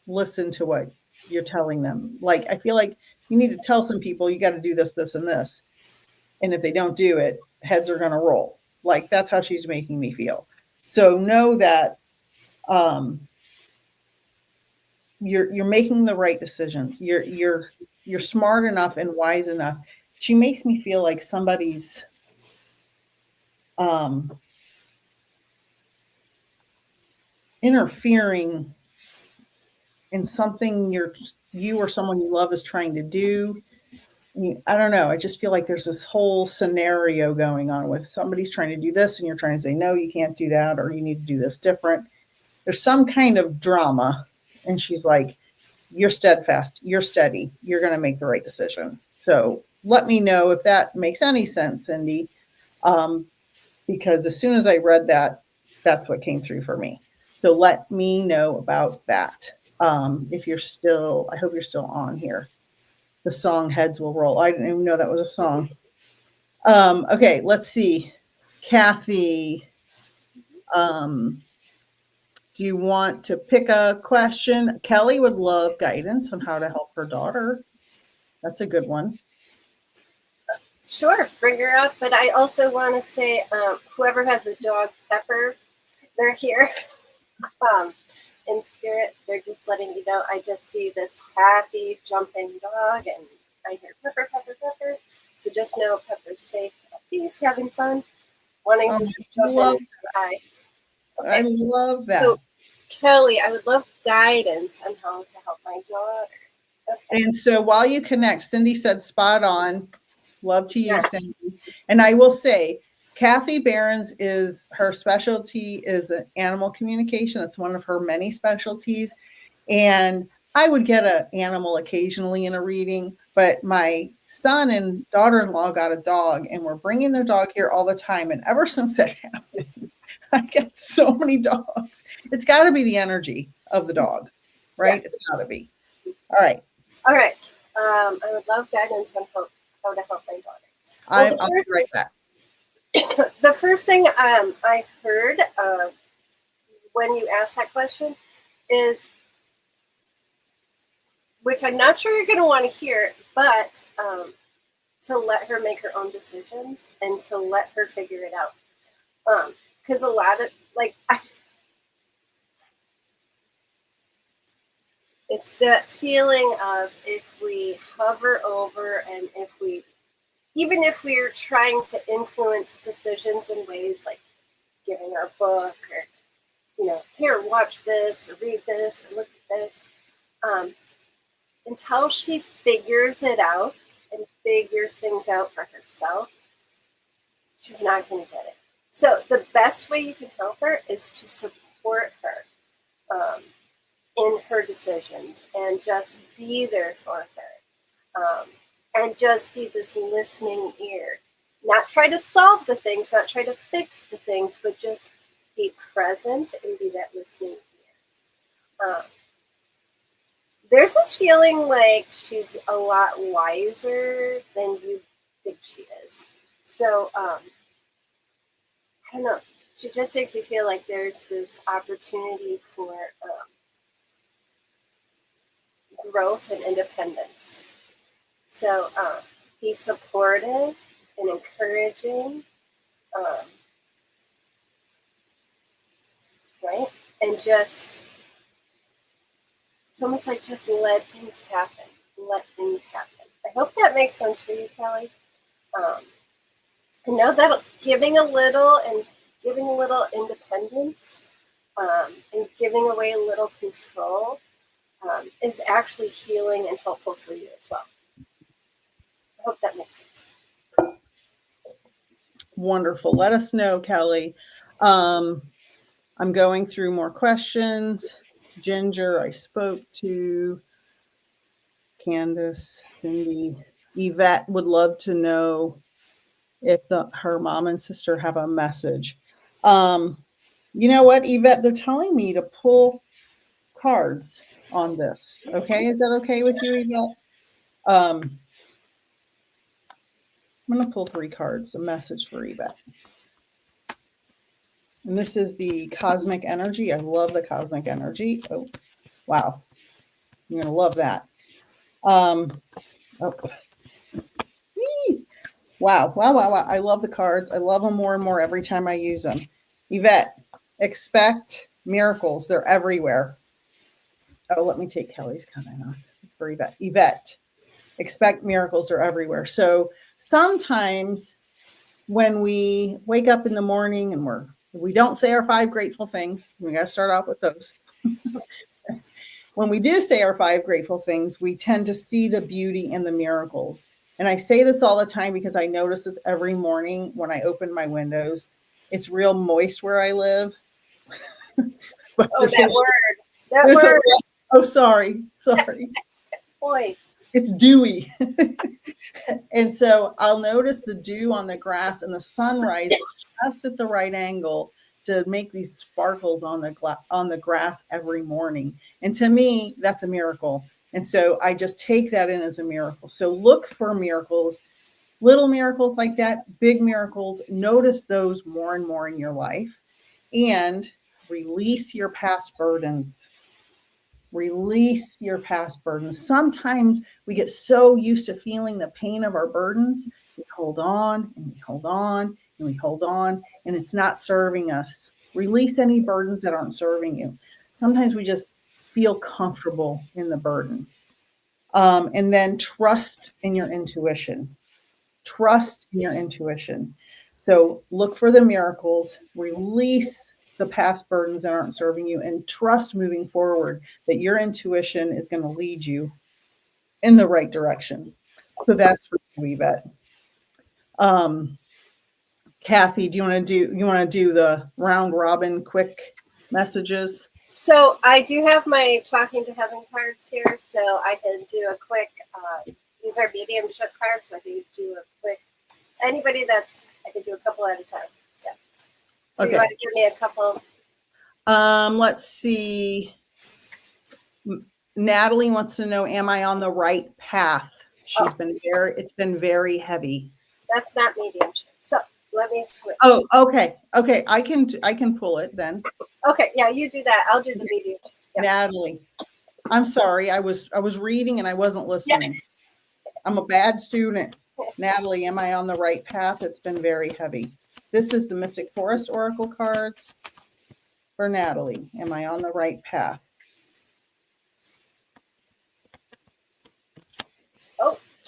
listen to what you're telling them. Like, I feel like you need to tell some people you got to do this, this, and this. And if they don't do it, heads are going to roll. Like, that's how she's making me feel. So know that you're making the right decisions. You're smart enough and wise enough. She makes me feel like somebody's interfering in something you or someone you love is trying to do. I don't know. I just feel like there's this whole scenario going on with somebody's trying to do this and you're trying to say, no, you can't do that, or you need to do this different. There's some kind of drama. And she's like, you're steadfast, you're steady, you're going to make the right decision. So let me know if that makes any sense, Cindy. Because as soon as I read that, that's what came through for me. So let me know about that. If you're still, I hope you're still on here. The song Heads Will Roll. I didn't even know that was a song. Okay, let's see. Kathy, do you want to pick a question? Kelly would love guidance on how to help her daughter. That's a good one. Sure, bring her up. But I also want to say, whoever has a dog, Pepper, they're here. In spirit, they're just letting you know. I just see this happy jumping dog, and I hear Pepper, Pepper, Pepper. So just know Pepper's safe. He's having fun, wanting to jump in his eye. Okay. I love that. So, Kelly, I would love guidance on how to help my daughter. Okay. And so while you connect, Cindy said spot on. Love to you, Cindy. And I will say, Kathy Barron's her specialty is animal communication. That's one of her many specialties. And I would get an animal occasionally in a reading, but my son and daughter-in-law got a dog, and we're bringing their dog here all the time. And ever since that happened, I get so many dogs. It's got to be the energy of the dog, right? Yeah. It's got to be. All right. All right. I would love guidance on how to help my daughter. Well, I'll be right back. The first thing I heard when you asked that question is, which I'm not sure you're going to want to hear, but to let her make her own decisions and to let her figure it out. Because a lot of, it's that feeling of if we hover over and even if we're trying to influence decisions in ways like giving her a book or, here, watch this or read this or look at this, until she figures it out and figures things out for herself, she's not going to get it. So the best way you can help her is to support her in her decisions and just be there for her. And just be this listening ear. Not try to solve the things, not try to fix the things, but just be present and be that listening ear. There's this feeling like she's a lot wiser than you think she is. So, I don't know. She just makes me feel like there's this opportunity for growth and independence. So be supportive and encouraging, right? And just, it's almost like just let things happen. Let things happen. I hope that makes sense for you, Kelly. I know that giving a little independence and giving away a little control is actually healing and helpful for you as well. I hope that makes sense. Wonderful. Let us know, Kelly. I'm going through more questions. Ginger, I spoke to. Candace, Cindy, Yvette would love to know if her mom and sister have a message. You know what, Yvette? They're telling me to pull cards on this. Okay, is that okay with you, Yvette? I'm going to pull 3 cards. A message for Yvette. And this is the cosmic energy. I love the cosmic energy. Oh, wow. You're going to love that. Oh. Wow. I love the cards. I love them more and more every time I use them. Yvette, expect miracles. They're everywhere. Oh, let me take Kelly's comment off. It's for Yvette. Yvette, expect miracles. They're everywhere. So sometimes when we wake up in the morning and we don't say our 5 grateful things, we got to start off with those. When we do say our 5 grateful things, we tend to see the beauty and the miracles. And I say this all the time because I notice this every morning when I open my windows. It's real moist where I live. But oh, that word. Oh, sorry. Moist. It's dewy. And so I'll notice the dew on the grass, and the sun rises just at the right angle to make these sparkles on the grass every morning. And to me, that's a miracle. And so I just take that in as a miracle. So look for miracles, little miracles like that, big miracles. Notice those more and more in your life, and release your past burdens. Release your past burdens. Sometimes we get so used to feeling the pain of our burdens, we hold on and we hold on and we hold on, and it's not serving us. Release any burdens that aren't serving you. Sometimes we just feel comfortable in the burden. And then trust in your intuition. Trust in your intuition. So look for the miracles, release the past burdens that aren't serving you, and trust moving forward that your intuition is going to lead you in the right direction. So that's for you, Yvette. Kathy, do you want to do the round robin quick messages? So I do have my Talking to Heaven cards here, so I can do a quick, these are mediumship cards, so I can do a quick, I can do a couple at a time. Yeah. So okay. You want to give me a couple? Let's see. Natalie wants to know, am I on the right path? It's been very heavy. That's not mediumship. So let me switch. Oh, okay. I can pull it then. Okay. Yeah, you do that. I'll do the mediumship. Yeah. Natalie, I'm sorry. I was reading and I wasn't listening. Yeah. I'm a bad student. Natalie, am I on the right path? It's been very heavy. This is the Mystic Forest Oracle cards for Natalie. Am I on the right path?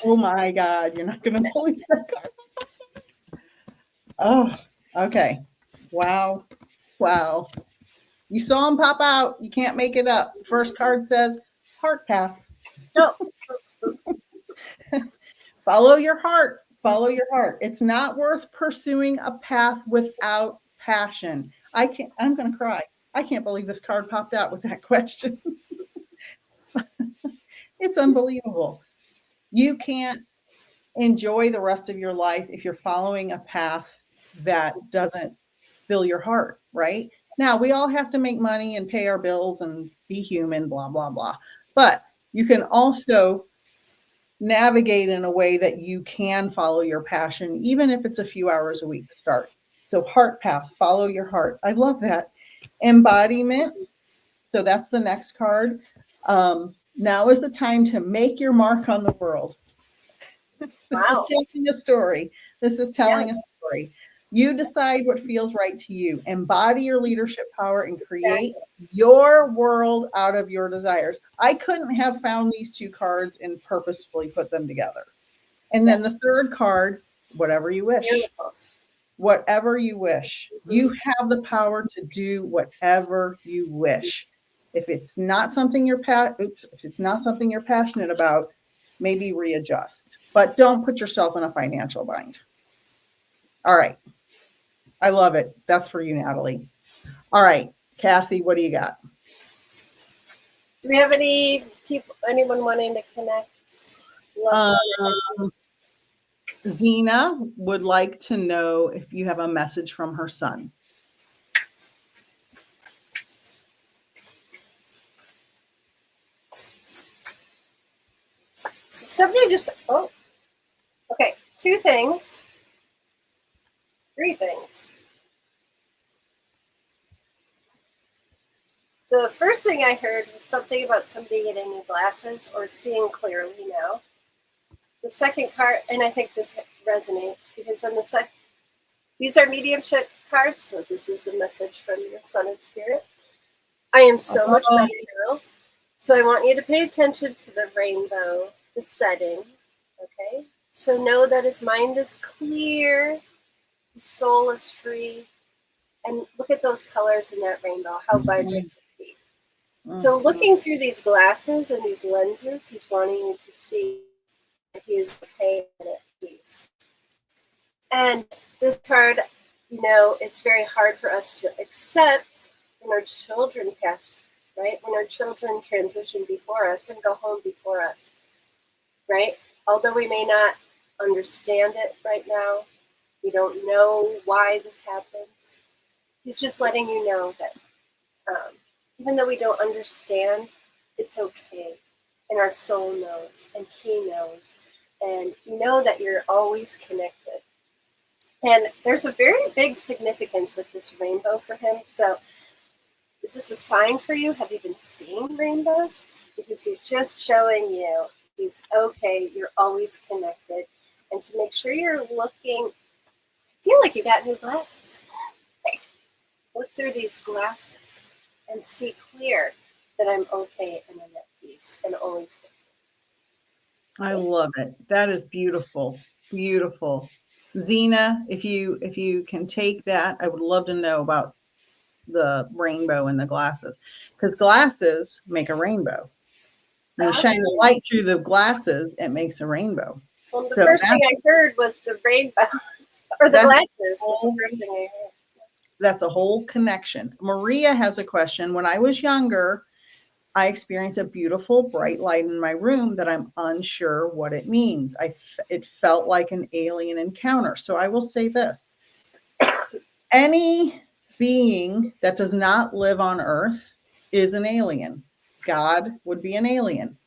Oh my God, you're not going to believe that card. Oh, okay. Wow. You saw him pop out. You can't make it up. The first card says heart path. No. Follow your heart. Follow your heart. It's not worth pursuing a path without passion. I'm going to cry. I can't believe this card popped out with that question. It's unbelievable. You can't enjoy the rest of your life if you're following a path that doesn't fill your heart, right? Now, we all have to make money and pay our bills and be human, blah, blah, blah. But you can also navigate in a way that you can follow your passion, even if it's a few hours a week to start. So heart path, follow your heart. I love that. Embodiment. So that's the next card. Now is the time to make your mark on the world. This is telling a story. You decide what feels right to you. Embody your leadership power and create your world out of your desires. I couldn't have found these 2 cards and purposefully put them together. And then the third card, whatever you wish. Beautiful. Whatever you wish. You have the power to do whatever you wish. If it's not something if it's not something you're passionate about, maybe readjust. But don't put yourself in a financial bind. All right. I love it. That's for you, Natalie. All right, Kathy, what do you got? Do we have any people, anyone wanting to connect? Zena would like to know if you have a message from her son. Somebody just, oh, okay. 2 things, 3 things. The first thing I heard was something about somebody getting new glasses or seeing clearly now. The second card, and I think this resonates because on the these are mediumship cards, so this is a message from your son and spirit. I am so much better now. So I want you to pay attention to the rainbow, the setting, okay? So know that his mind is clear, his soul is free, and look at those colors in that rainbow, how vibrant his feet. So looking through these glasses and these lenses, he's wanting you to see that he is okay and at peace. And this card, you know, it's very hard for us to accept when our children pass, right? When our children transition before us and go home before us, right? Although we may not understand it right now, we don't know why this happens. He's just letting you know that even though we don't understand, it's okay. And our soul knows, and he knows. And you know that you're always connected. And there's a very big significance with this rainbow for him. So is this a sign for you? Have you been seeing rainbows? Because he's just showing you he's okay, you're always connected. And to make sure you're looking, I feel like you got new glasses. Look through these glasses and see clear that I'm okay and I'm at peace and always with you. I love it. That is beautiful. Beautiful. Zena, if you can take that, I would love to know about the rainbow and the glasses, because glasses make a rainbow. When you shine the light through the glasses, it makes a rainbow. Well, the first thing I heard was the rainbow, or the glasses was the first thing I heard. That's a whole connection. Maria has a question. When I was younger, I experienced a beautiful bright light in my room that I'm unsure what it means. It felt like an alien encounter. So I will say this. Any being that does not live on Earth is an alien. God would be an alien.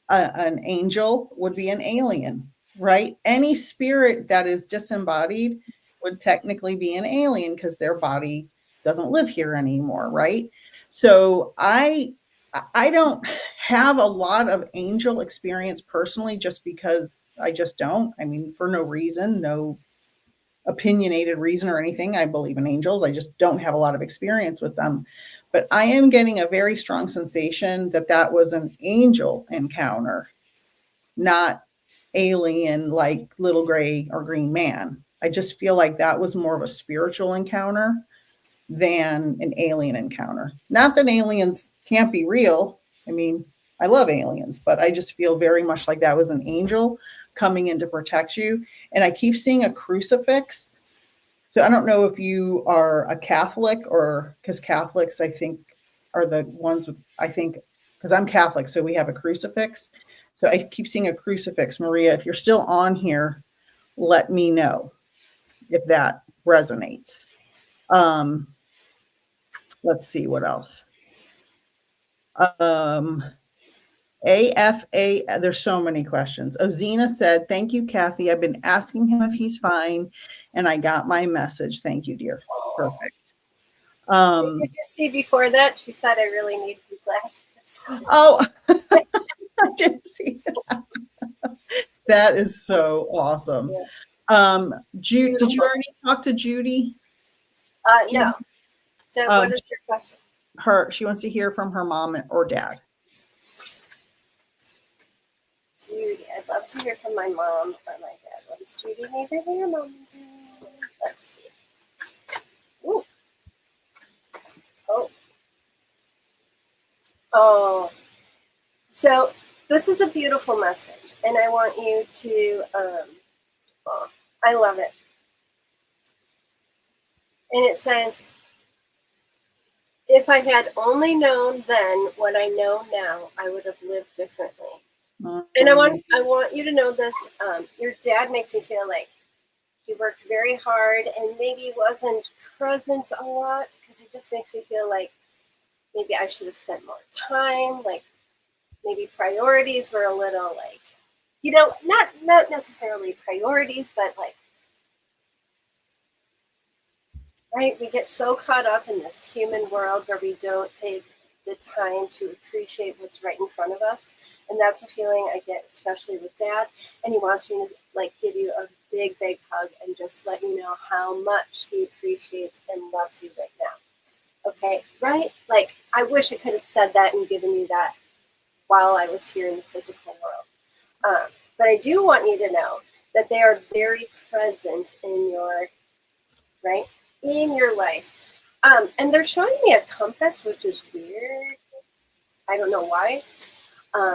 An angel would be an alien, right? Any spirit that is disembodied would technically be an alien because their body doesn't live here anymore, right? So I don't have a lot of angel experience personally, just because I just don't. I mean, for no reason, no opinionated reason or anything. I believe in angels. I just don't have a lot of experience with them. But I am getting a very strong sensation that that was an angel encounter, not alien like little gray or green man. I just feel like that was more of a spiritual encounter than an alien encounter. Not that aliens can't be real. I mean, I love aliens, but I just feel very much like that was an angel coming in to protect you. And I keep seeing a crucifix. So I don't know if you are a Catholic, or because Catholics, I think, are the ones with, I think, because I'm Catholic, so we have a crucifix. So I keep seeing a crucifix. Maria, if you're still on here, let me know if that resonates. Let's see what else. AFA, there's so many questions. Ozina said, thank you, Kathy. I've been asking him if he's fine, and I got my message. Thank you, dear. Perfect. Did you see before that? She said, I really need new glasses. Oh, I didn't see that. That is so awesome. Yeah. Jude, did you already talk to Judy? No. So what is your question? She wants to hear from her mom or dad. Judy, I'd love to hear from my mom or my dad. What does Judy need to hear, Mom? Let's see. Ooh. Oh. Oh, so this is a beautiful message, and I want you to, oh, I love it. And it says, if I had only known then what I know now, I would have lived differently. And I want you to know this. Your dad makes me feel like he worked very hard and maybe wasn't present a lot, because it just makes me feel like maybe I should have spent more time. Like maybe priorities were a little like, not necessarily priorities, but like, right? We get so caught up in this human world where we don't take the time to appreciate what's right in front of us. And that's a feeling I get, especially with Dad. And he wants me to like give you a big, big hug and just let you know how much he appreciates and loves you right now. Okay, right? Like, I wish I could have said that and given you that while I was here in the physical world. But I do want you to know that they are very present in your, right? In your life. And they're showing me a compass, which is weird. I don't know why.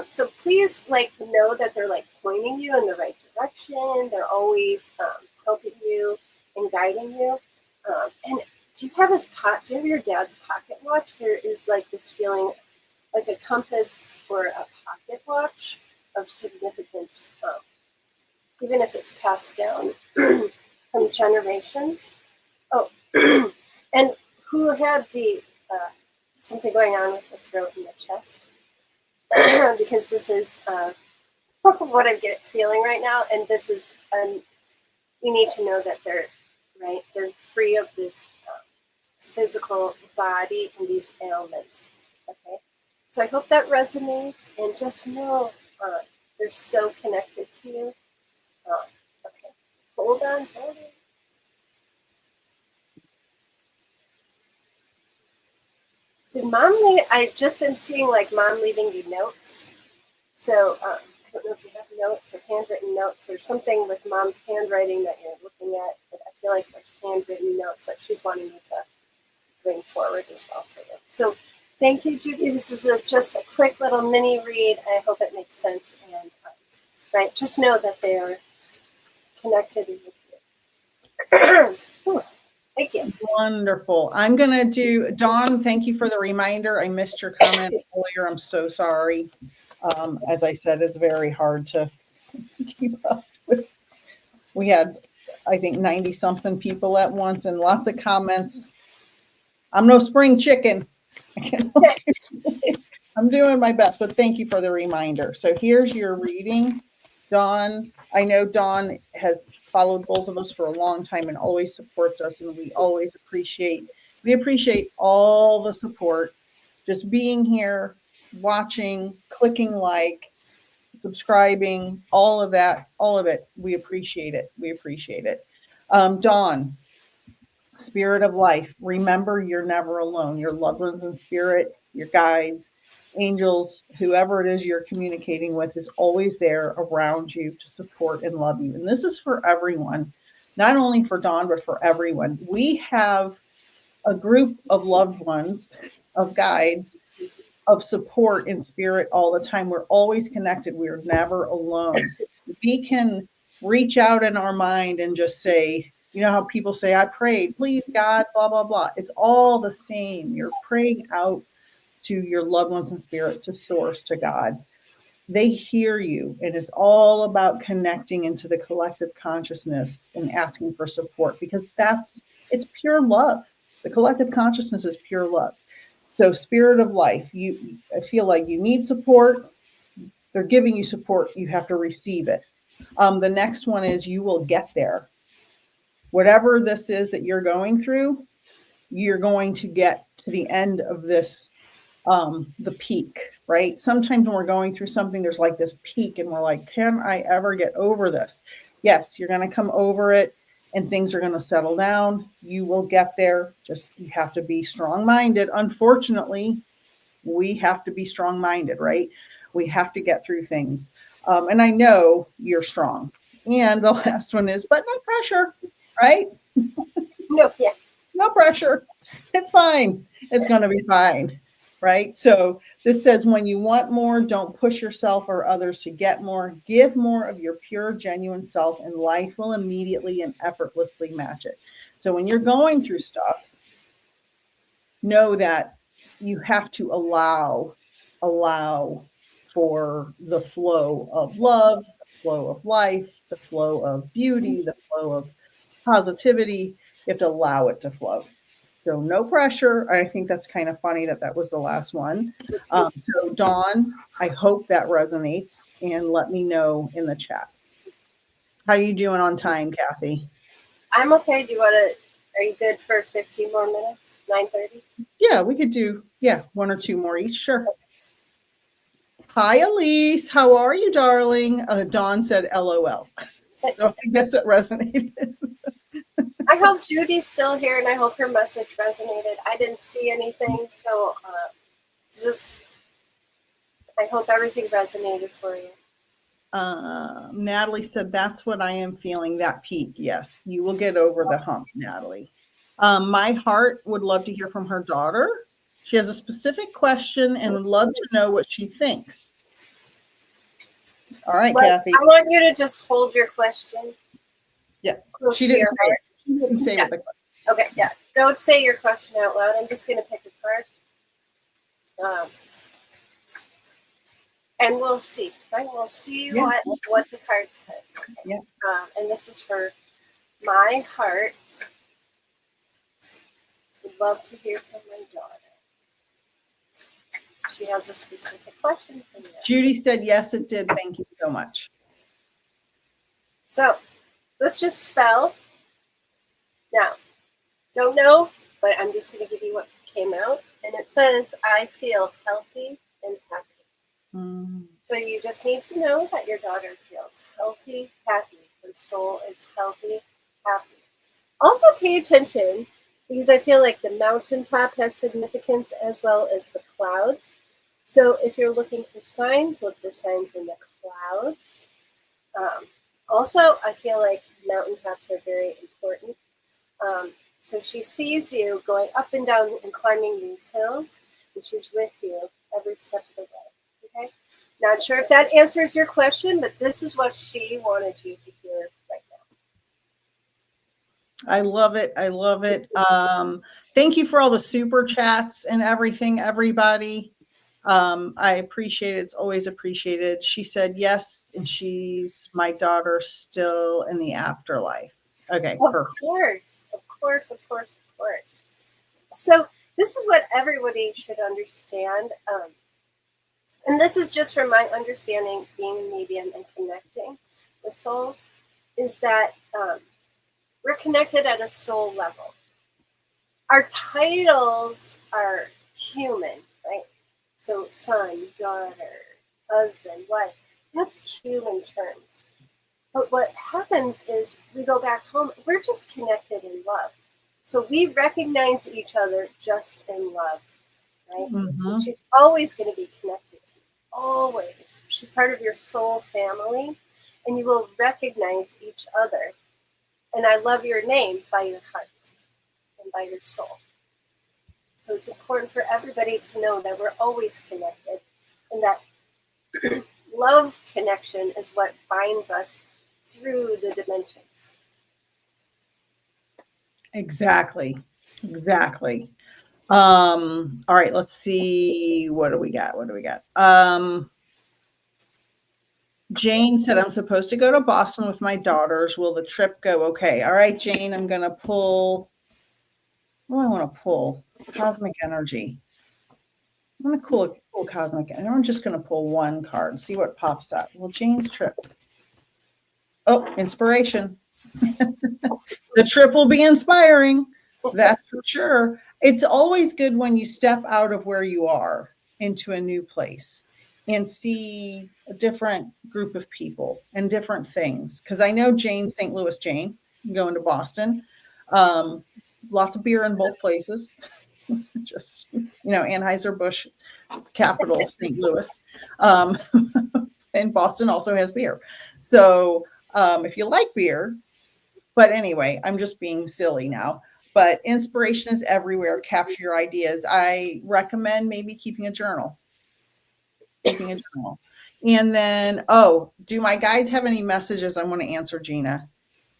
So please, like, know that they're like pointing you in the right direction. They're always helping you and guiding you. And do you have do you have your dad's pocket watch? There is like this feeling, like a compass or a pocket watch of significance, even if it's passed down from generations. Oh, and who had the something going on with this road in the chest? Because this is what I'm feeling right now, and this is you need to know that they're right. They're free of this physical body and these ailments. Okay, so I hope that resonates, and just know they're so connected to you. Okay, hold on. Did Mom leave? I just am seeing like Mom leaving you notes. So I don't know if you have notes or handwritten notes or something with Mom's handwriting that you're looking at, but I feel like there's handwritten notes that she's wanting you to bring forward as well for you. So thank you, Judy. This is just a quick little mini read. I hope it makes sense. And right, just know that they are connected with you. Thank you. Wonderful. I'm going to do, Dawn, thank you for the reminder. I missed your comment earlier. I'm so sorry. As I said, it's very hard to keep up with. We had, I think, 90 something people at once and lots of comments. I'm no spring chicken. I'm doing my best, but thank you for the reminder. So here's your reading. Dawn, I know Dawn has followed both of us for a long time and always supports us, and we always appreciate all the support. Just being here, watching, clicking like, subscribing, all of it. We appreciate it. We appreciate it. Dawn, spirit of life, remember you're never alone. Your loved ones in spirit, your guides, angels, whoever it is you're communicating with is always there around you to support and love you. And this is for everyone, not only for Dawn, but for everyone. We have a group of loved ones, of guides, of support in spirit all the time. We're always connected. We're never alone. We can reach out in our mind and just say, you know how people say, I prayed, please God, blah, blah, blah. It's all the same. You're praying out to your loved ones in spirit, to source, to God. They hear you, and it's all about connecting into the collective consciousness and asking for support, because it's pure love. The collective consciousness is pure love. So spirit of life, I feel like you need support. They're giving you support. You have to receive it. The next one is you will get there. Whatever this is that you're going through, you're going to get to the end of this, the peak, right? Sometimes when we're going through something, there's like this peak and we're like, can I ever get over this? Yes, you're going to come over it and things are going to settle down. You will get there. Just, you have to be strong-minded. Unfortunately, we have to be strong-minded, right? We have to get through things. And I know you're strong. And the last one is, but no pressure, right? No, yeah. No pressure. It's fine. It's going to be fine. right? So this says, when you want more, don't push yourself or others to get more. Give more of your pure, genuine self, and life will immediately and effortlessly match it. So when you're going through stuff, know that you have to allow for the flow of love, the flow of life, the flow of beauty, the flow of positivity. You have to allow it to flow. So no pressure. I think that's kind of funny that that was the last one. So Dawn, I hope that resonates, and let me know in the chat. How you doing on time, Kathy? I'm okay. Do you want to? Are you good for 15 more minutes? 9:30. Yeah, we could do, yeah, one or two more each. Sure. Hi, Elise. How are you, darling? Dawn said LOL. So I guess it resonated. I hope Judy's still here, and I hope her message resonated. I didn't see anything, so just I hope everything resonated for you. Natalie said, that's what I am feeling, that peak. Yes, you will get over the hump, Natalie. My heart would love to hear from her daughter. She has a specific question and would love to know what she thinks. All right, Well, Kathy. I want you to just hold your question. Yeah, Close she to didn't your say heart. it. She didn't say Yeah. what the question. Okay, yeah. Don't say your question out loud. I'm just going to pick a card. And we'll see, right? We'll see what the card says. Okay. Yeah. And this is for my heart. Would love to hear from my daughter. She has a specific question for you. Judy said, yes, it did. Thank you so much. So this just fell. Now, don't know, but I'm just going to give you what came out. And it says, I feel healthy and happy. So you just need to know that your daughter feels healthy, happy. Her soul is healthy, happy. Also pay attention, because I feel like the mountaintop has significance as well as the clouds. So if you're looking for signs, look for signs in the clouds. Also, I feel like mountaintops are very important. So she sees you going up and down and climbing these hills, and she's with you every step of the way. Okay? Not sure if that answers your question, but this is what she wanted you to hear right now. I love it. I love it. Thank you for all the super chats and everything, everybody. I appreciate it. It's always appreciated. She said yes, and she's my daughter still in the afterlife. Okay, perfect. Of course. So this is what everybody should understand. And this is just from my understanding, being a medium and connecting with souls, is that we're connected at a soul level. Our titles are human, right? So son, daughter, husband, wife, that's human terms. But what happens is we go back home, we're just connected in love. So we recognize each other just in love, right? So she's always going to be connected to you, always. She's part of your soul family, and you will recognize each other. And I love your name by your heart and by your soul. So it's important for everybody to know that we're always connected, and that love connection is what binds us through the dimensions. Exactly. All right, let's see. What do we got? Jane said, I'm supposed to go to Boston with my daughters. Will the trip go okay? All right, Jane, I'm going to pull. What do I want to pull? Cosmic energy. I'm going to pull cosmic energy. I'm just going to pull one card, see what pops up. Well, Jane's trip. Oh, inspiration. The trip will be inspiring. That's for sure. It's always good when you step out of where you are into a new place and see a different group of people and different things. Because I know Jane, St. Louis Jane, going to Boston. Lots of beer in both places. Just, Anheuser-Busch, capital, St. Louis. And Boston also has beer. So if you like beer, but anyway, I'm just being silly now. but inspiration is everywhere. Capture your ideas. I recommend maybe keeping a journal. And then, do my guides have any messages? I want to answer Gina.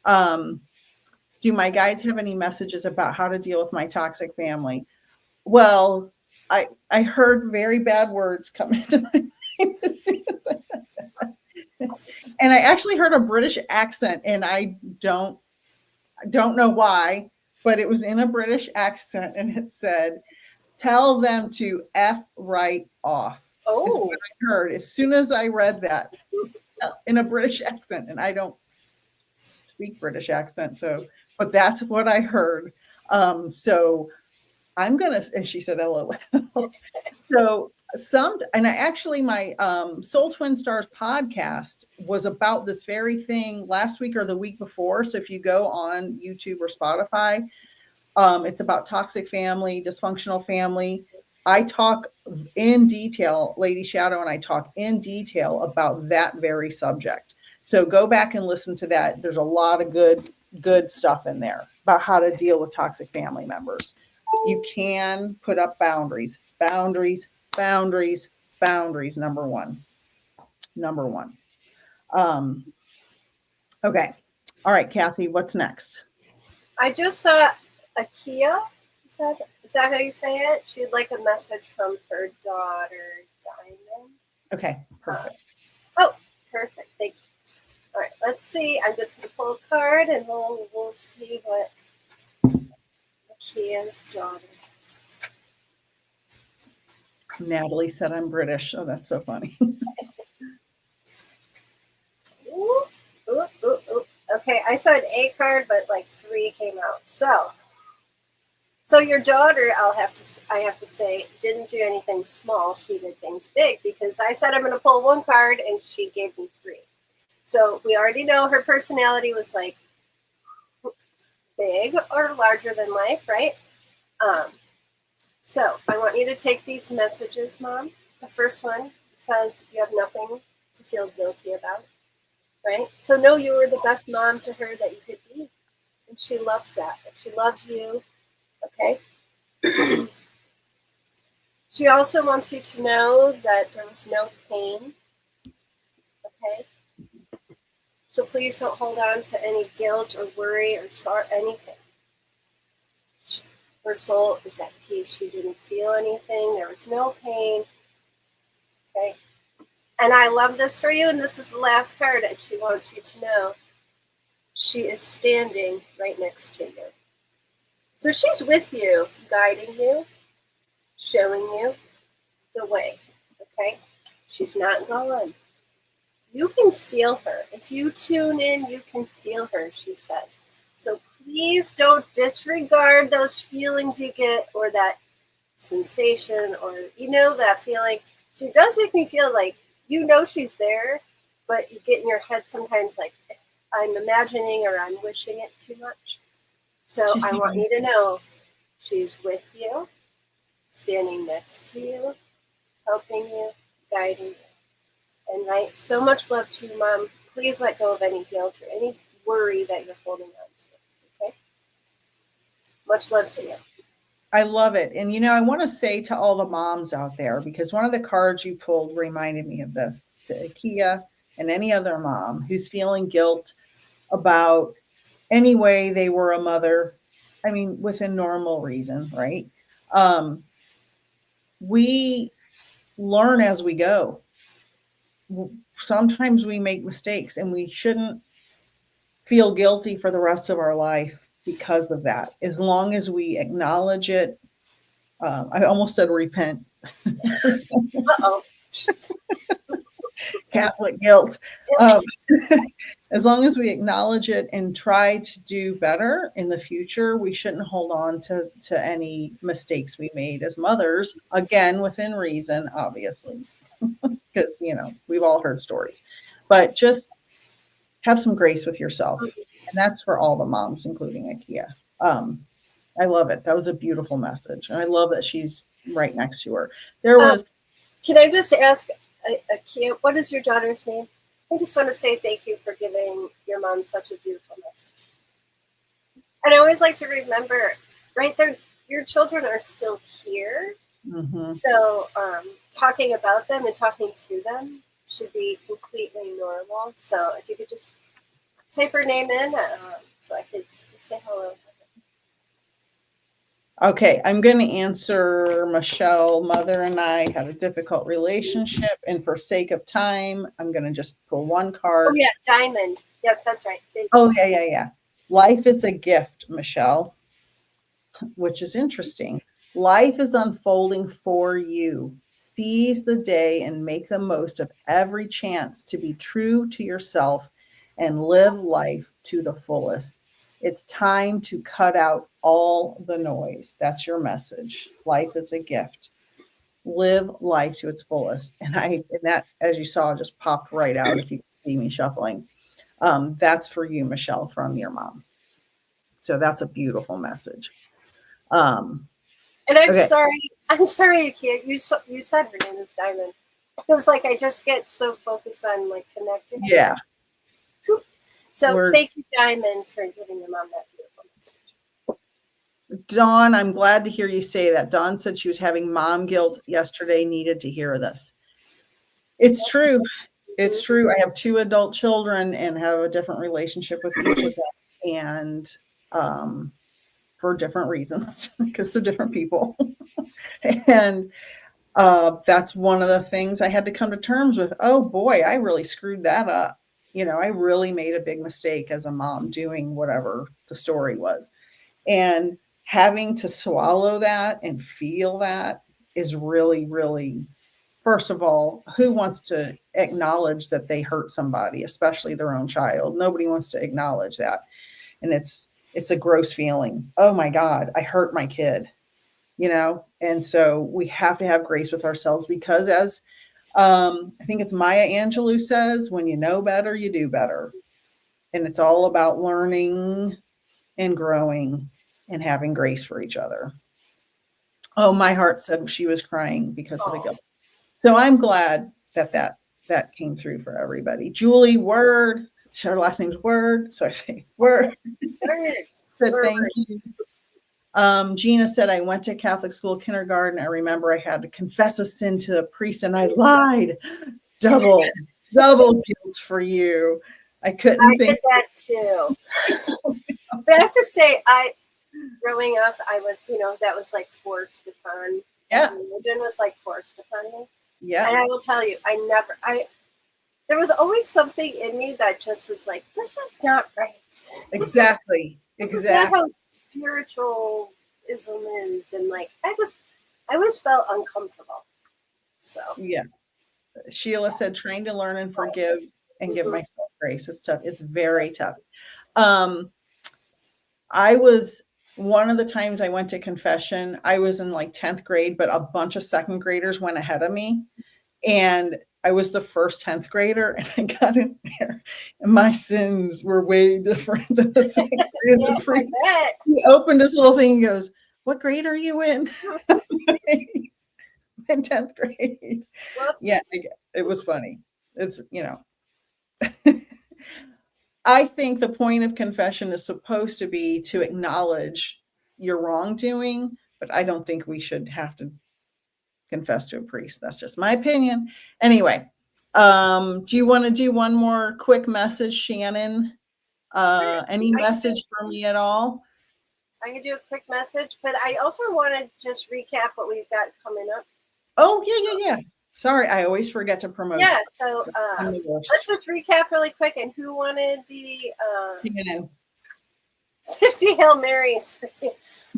Do my guides have any messages about how to deal with my toxic family? Well, I heard very bad words come into my mind as soon as and I actually heard a British accent, and I don't know why, but it was in a British accent, and it said, "Tell them to F right off." Is what I heard as soon as I read that in a British accent, and I don't speak British accent, but that's what I heard. So I'm gonna, and she said LOL. So and I actually, my Soul Twin Stars podcast was about this very thing last week or the week before. So if you go on YouTube or Spotify, it's about toxic family, dysfunctional family. I talk in detail, Lady Shadow and I talk in detail about that very subject. So go back and listen to that. There's a lot of good stuff in there about how to deal with toxic family members. You can put up boundaries. Number one. Okay. All right, Kathy, what's next? I just saw Akia. Is that how you say it? She'd like a message from her daughter, Diamond. Okay, perfect. Perfect. Thank you. All right, let's see. I'm just going to pull a card, and we'll see what Akia's daughter is. Natalie said I'm British. Oh, that's so funny. Ooh. Okay, I saw an A card, but like 3 came out. So your daughter, I have to say, didn't do anything small. She did things big, because I said I'm going to pull 1 card, and she gave me 3. So we already know her personality was like big or larger than life, right? So I want you to take these messages, Mom. The first one says you have nothing to feel guilty about, right? So know you were the best mom to her that you could be. And she loves that. And she loves you, okay? She also wants you to know that there was no pain, okay? So please don't hold on to any guilt or worry or sorrow, anything. Her soul is at peace. She didn't feel anything. There was no pain. Okay. And I love this for you. And this is the last card. And she wants you to know she is standing right next to you. So she's with you, guiding you, showing you the way. Okay. She's not gone. You can feel her. If you tune in, you can feel her, she says. So please don't disregard those feelings you get, or that sensation, or, that feeling. She does make me feel like, she's there, but you get in your head sometimes like, I'm imagining or I'm wishing it too much. So I want you to know she's with you, standing next to you, helping you, guiding you. And so much love to you, Mom. Please let go of any guilt or any worry that you're holding on to. Okay? Much love to you. I love it. And, I want to say to all the moms out there, because one of the cards you pulled reminded me of this, to Akia and any other mom who's feeling guilt about any way they were a mother, within normal reason, right? We learn as we go. Sometimes we make mistakes, and we shouldn't feel guilty for the rest of our life because of that. As long as we acknowledge it, I almost said repent. Uh-oh. Catholic guilt. As long as we acknowledge it and try to do better in the future, we shouldn't hold on to any mistakes we made as mothers, again, within reason, obviously, because, we've all heard stories, but just have some grace with yourself. And that's for all the moms, including Akia. I love it. That was a beautiful message. And I love that she's right next to her. Can I just ask, Akia, what is your daughter's name? I just want to say thank you for giving your mom such a beautiful message. And I always like to remember, right there, your children are still here. Mm-hmm. So talking about them and talking to them should be completely normal. So if you could just type her name in so I could say hello. Okay, I'm going to answer Michelle. Mother and I had a difficult relationship, and for sake of time, I'm going to just pull one card. Oh, yeah, Diamond. Yes, that's right. Oh, yeah. Life is a gift, Michelle, which is interesting. Life is unfolding for you. Seize the day and make the most of every chance to be true to yourself and live life to the fullest. It's time to cut out all the noise. That's your message. Life is a gift. Live life to its fullest. And that, as you saw, just popped right out if you can see me shuffling. That's for you, Michelle, from your mom. So that's a beautiful message. And I'm Okay. sorry, Akia. You said her name is Diamond. It was like I just get so focused on like connecting. Yeah. So thank you, Diamond, for giving your mom that beautiful message. Dawn, I'm glad to hear you say that. Dawn said she was having mom guilt yesterday, needed to hear this. It's true. It's true. I have 2 adult children and have a different relationship with each of them, and for different reasons, because they're different people. And that's one of the things I had to come to terms with. Oh boy, I really screwed that up. I really made a big mistake as a mom doing whatever the story was. And having to swallow that and feel that is really, really, first of all, who wants to acknowledge that they hurt somebody, especially their own child? Nobody wants to acknowledge that. And it's a gross feeling. Oh my God, I hurt my kid, And so we have to have grace with ourselves, because as I think it's Maya Angelou says, when you know better, you do better. And it's all about learning and growing and having grace for each other. Oh, my heart said she was crying because of the guilt. So I'm glad that came through for everybody. Julie Word, her last name's Word, so I say Word. Said thank you. Gina said, I went to Catholic school kindergarten. I remember I had to confess a sin to a priest and I lied. Double guilt for you. I couldn't think. I did that too. But I have to say, growing up, I was, that was like forced upon. Yeah. Religion was like forced upon me. Yeah. And I will tell you, there was always something in me that just was like, this is not right. Exactly. This is not how spiritualism is. And like, I always felt uncomfortable. So. Yeah. Sheila said, trying to learn and forgive and give myself grace. It's tough. It's very tough. I was, one of the times I went to confession, I was in like 10th grade, but a bunch of second graders went ahead of me. And I was the first 10th grader, and I got in there, and my sins were way different than the second grade. Yeah, the priest, he opened his little thing and goes, what grade are you in? In 10th grade. Well, yeah, it was funny. It's, I think the point of confession is supposed to be to acknowledge your wrongdoing, but I don't think we should have to confess to a priest. That's just my opinion. Anyway, do you want to do one more quick message, Shannon? Any message for me at all? I can do a quick message, but I also want to just recap what we've got coming up. Oh, yeah. Sorry, I always forget to promote. Yeah, so let's just recap really quick. And who wanted the 50 Hail Marys?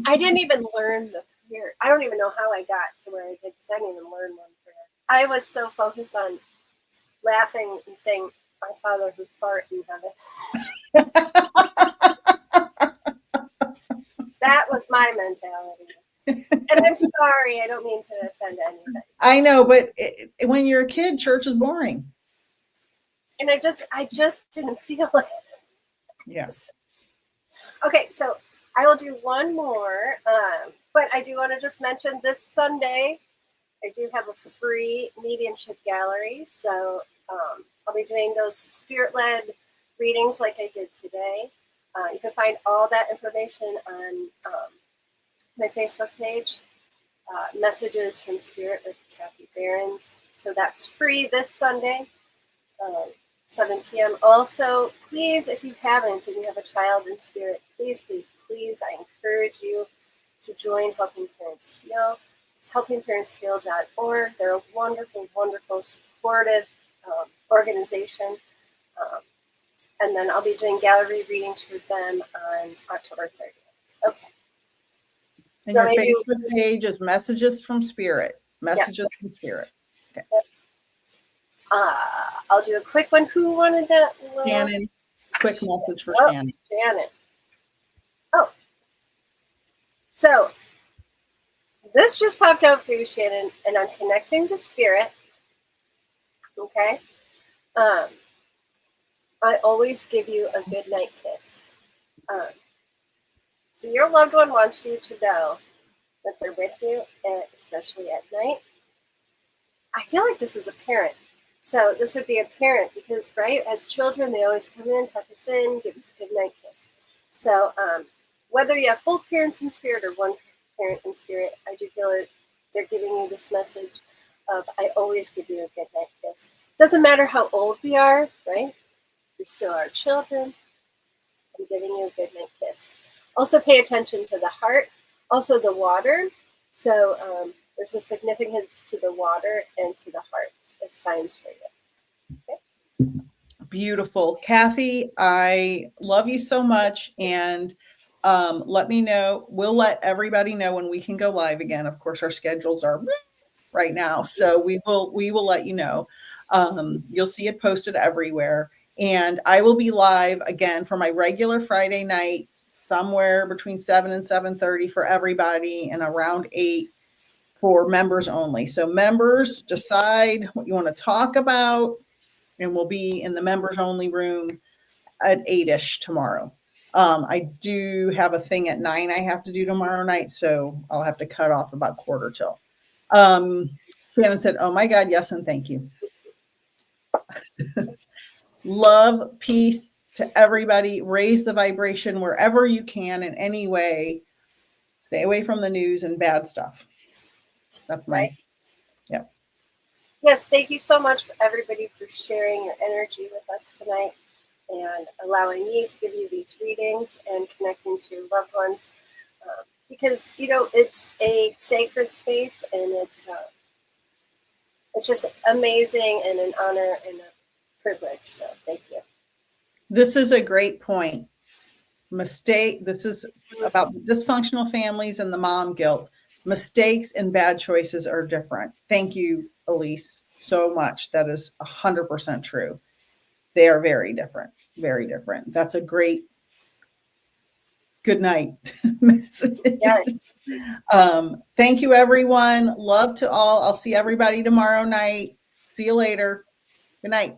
I didn't even learn the prayer. I don't even know how I got to where I did, because I didn't even learn one prayer. I was so focused on laughing and saying, "My Father who fart in heaven." That was my mentality. And I'm sorry, I don't mean to offend anybody. I know, but when you're a kid, church is boring. And I just didn't feel it. Yes. Okay, so I will do one more, but I do want to just mention this Sunday, I do have a free mediumship gallery. So I'll be doing those spirit-led readings like I did today. You can find all that information on my Facebook page, Messages from Spirit with Kathy Behrens. So that's free this Sunday, 7 p.m. Also, please, if you haven't and you have a child in spirit, please, please, please, I encourage you to join Helping Parents Heal. It's helpingparentsheal.org. They're a wonderful, wonderful, supportive organization. And then I'll be doing gallery readings for them on October 30th. Okay. And your Facebook page is Messages from Spirit. Messages from Spirit. Okay. I'll do a quick one. Who wanted that? Shannon. Quick message for Shannon. Shannon. Oh. So this just popped out for you, Shannon, and I'm connecting to Spirit. Okay. I always give you a good night kiss. So your loved one wants you to know that they're with you, especially at night. I feel like this is a parent. So this would be a parent because, right, as children, they always come in, tuck us in, give us a good night kiss. So whether you have both parents in spirit or one parent in spirit, I do feel that they're giving you this message of, I always give you a good night kiss. Doesn't matter how old we are, right? We're still our children. I'm giving you a good night kiss. Also pay attention to the heart, also the water. So there's a significance to the water and to the heart as signs for you. Okay. Beautiful. Kathy, I love you so much. And let me know. We'll let everybody know when we can go live again. Of course, our schedules are right now. So we will let you know. You'll see it posted everywhere. And I will be live again for my regular Friday night, somewhere between 7 and 7:30 for everybody, and around 8 for members only. So members, decide what you want to talk about, and we'll be in the members only room at 8ish tomorrow. I do have a thing at 9 I have to do tomorrow night, so I'll have to cut off about quarter till. Shannon said, oh my God, yes, and thank you. Love, peace to everybody. Raise the vibration wherever you can in any way. Stay away from the news and bad stuff. That's my, yeah. Yes, thank you so much for everybody for sharing your energy with us tonight and allowing me to give you these readings and connecting to your loved ones. Because, you know, it's a sacred space and it's just amazing and an honor and a privilege. So thank you. This is a great point. This is about dysfunctional families and the mom guilt. Mistakes and bad choices are different. Thank you, Elise, so much. That is 100% true. They are very different, very different. That's a great good night message. Yes. Thank you, everyone. Love to all. I'll see everybody tomorrow night. See you later. Good night.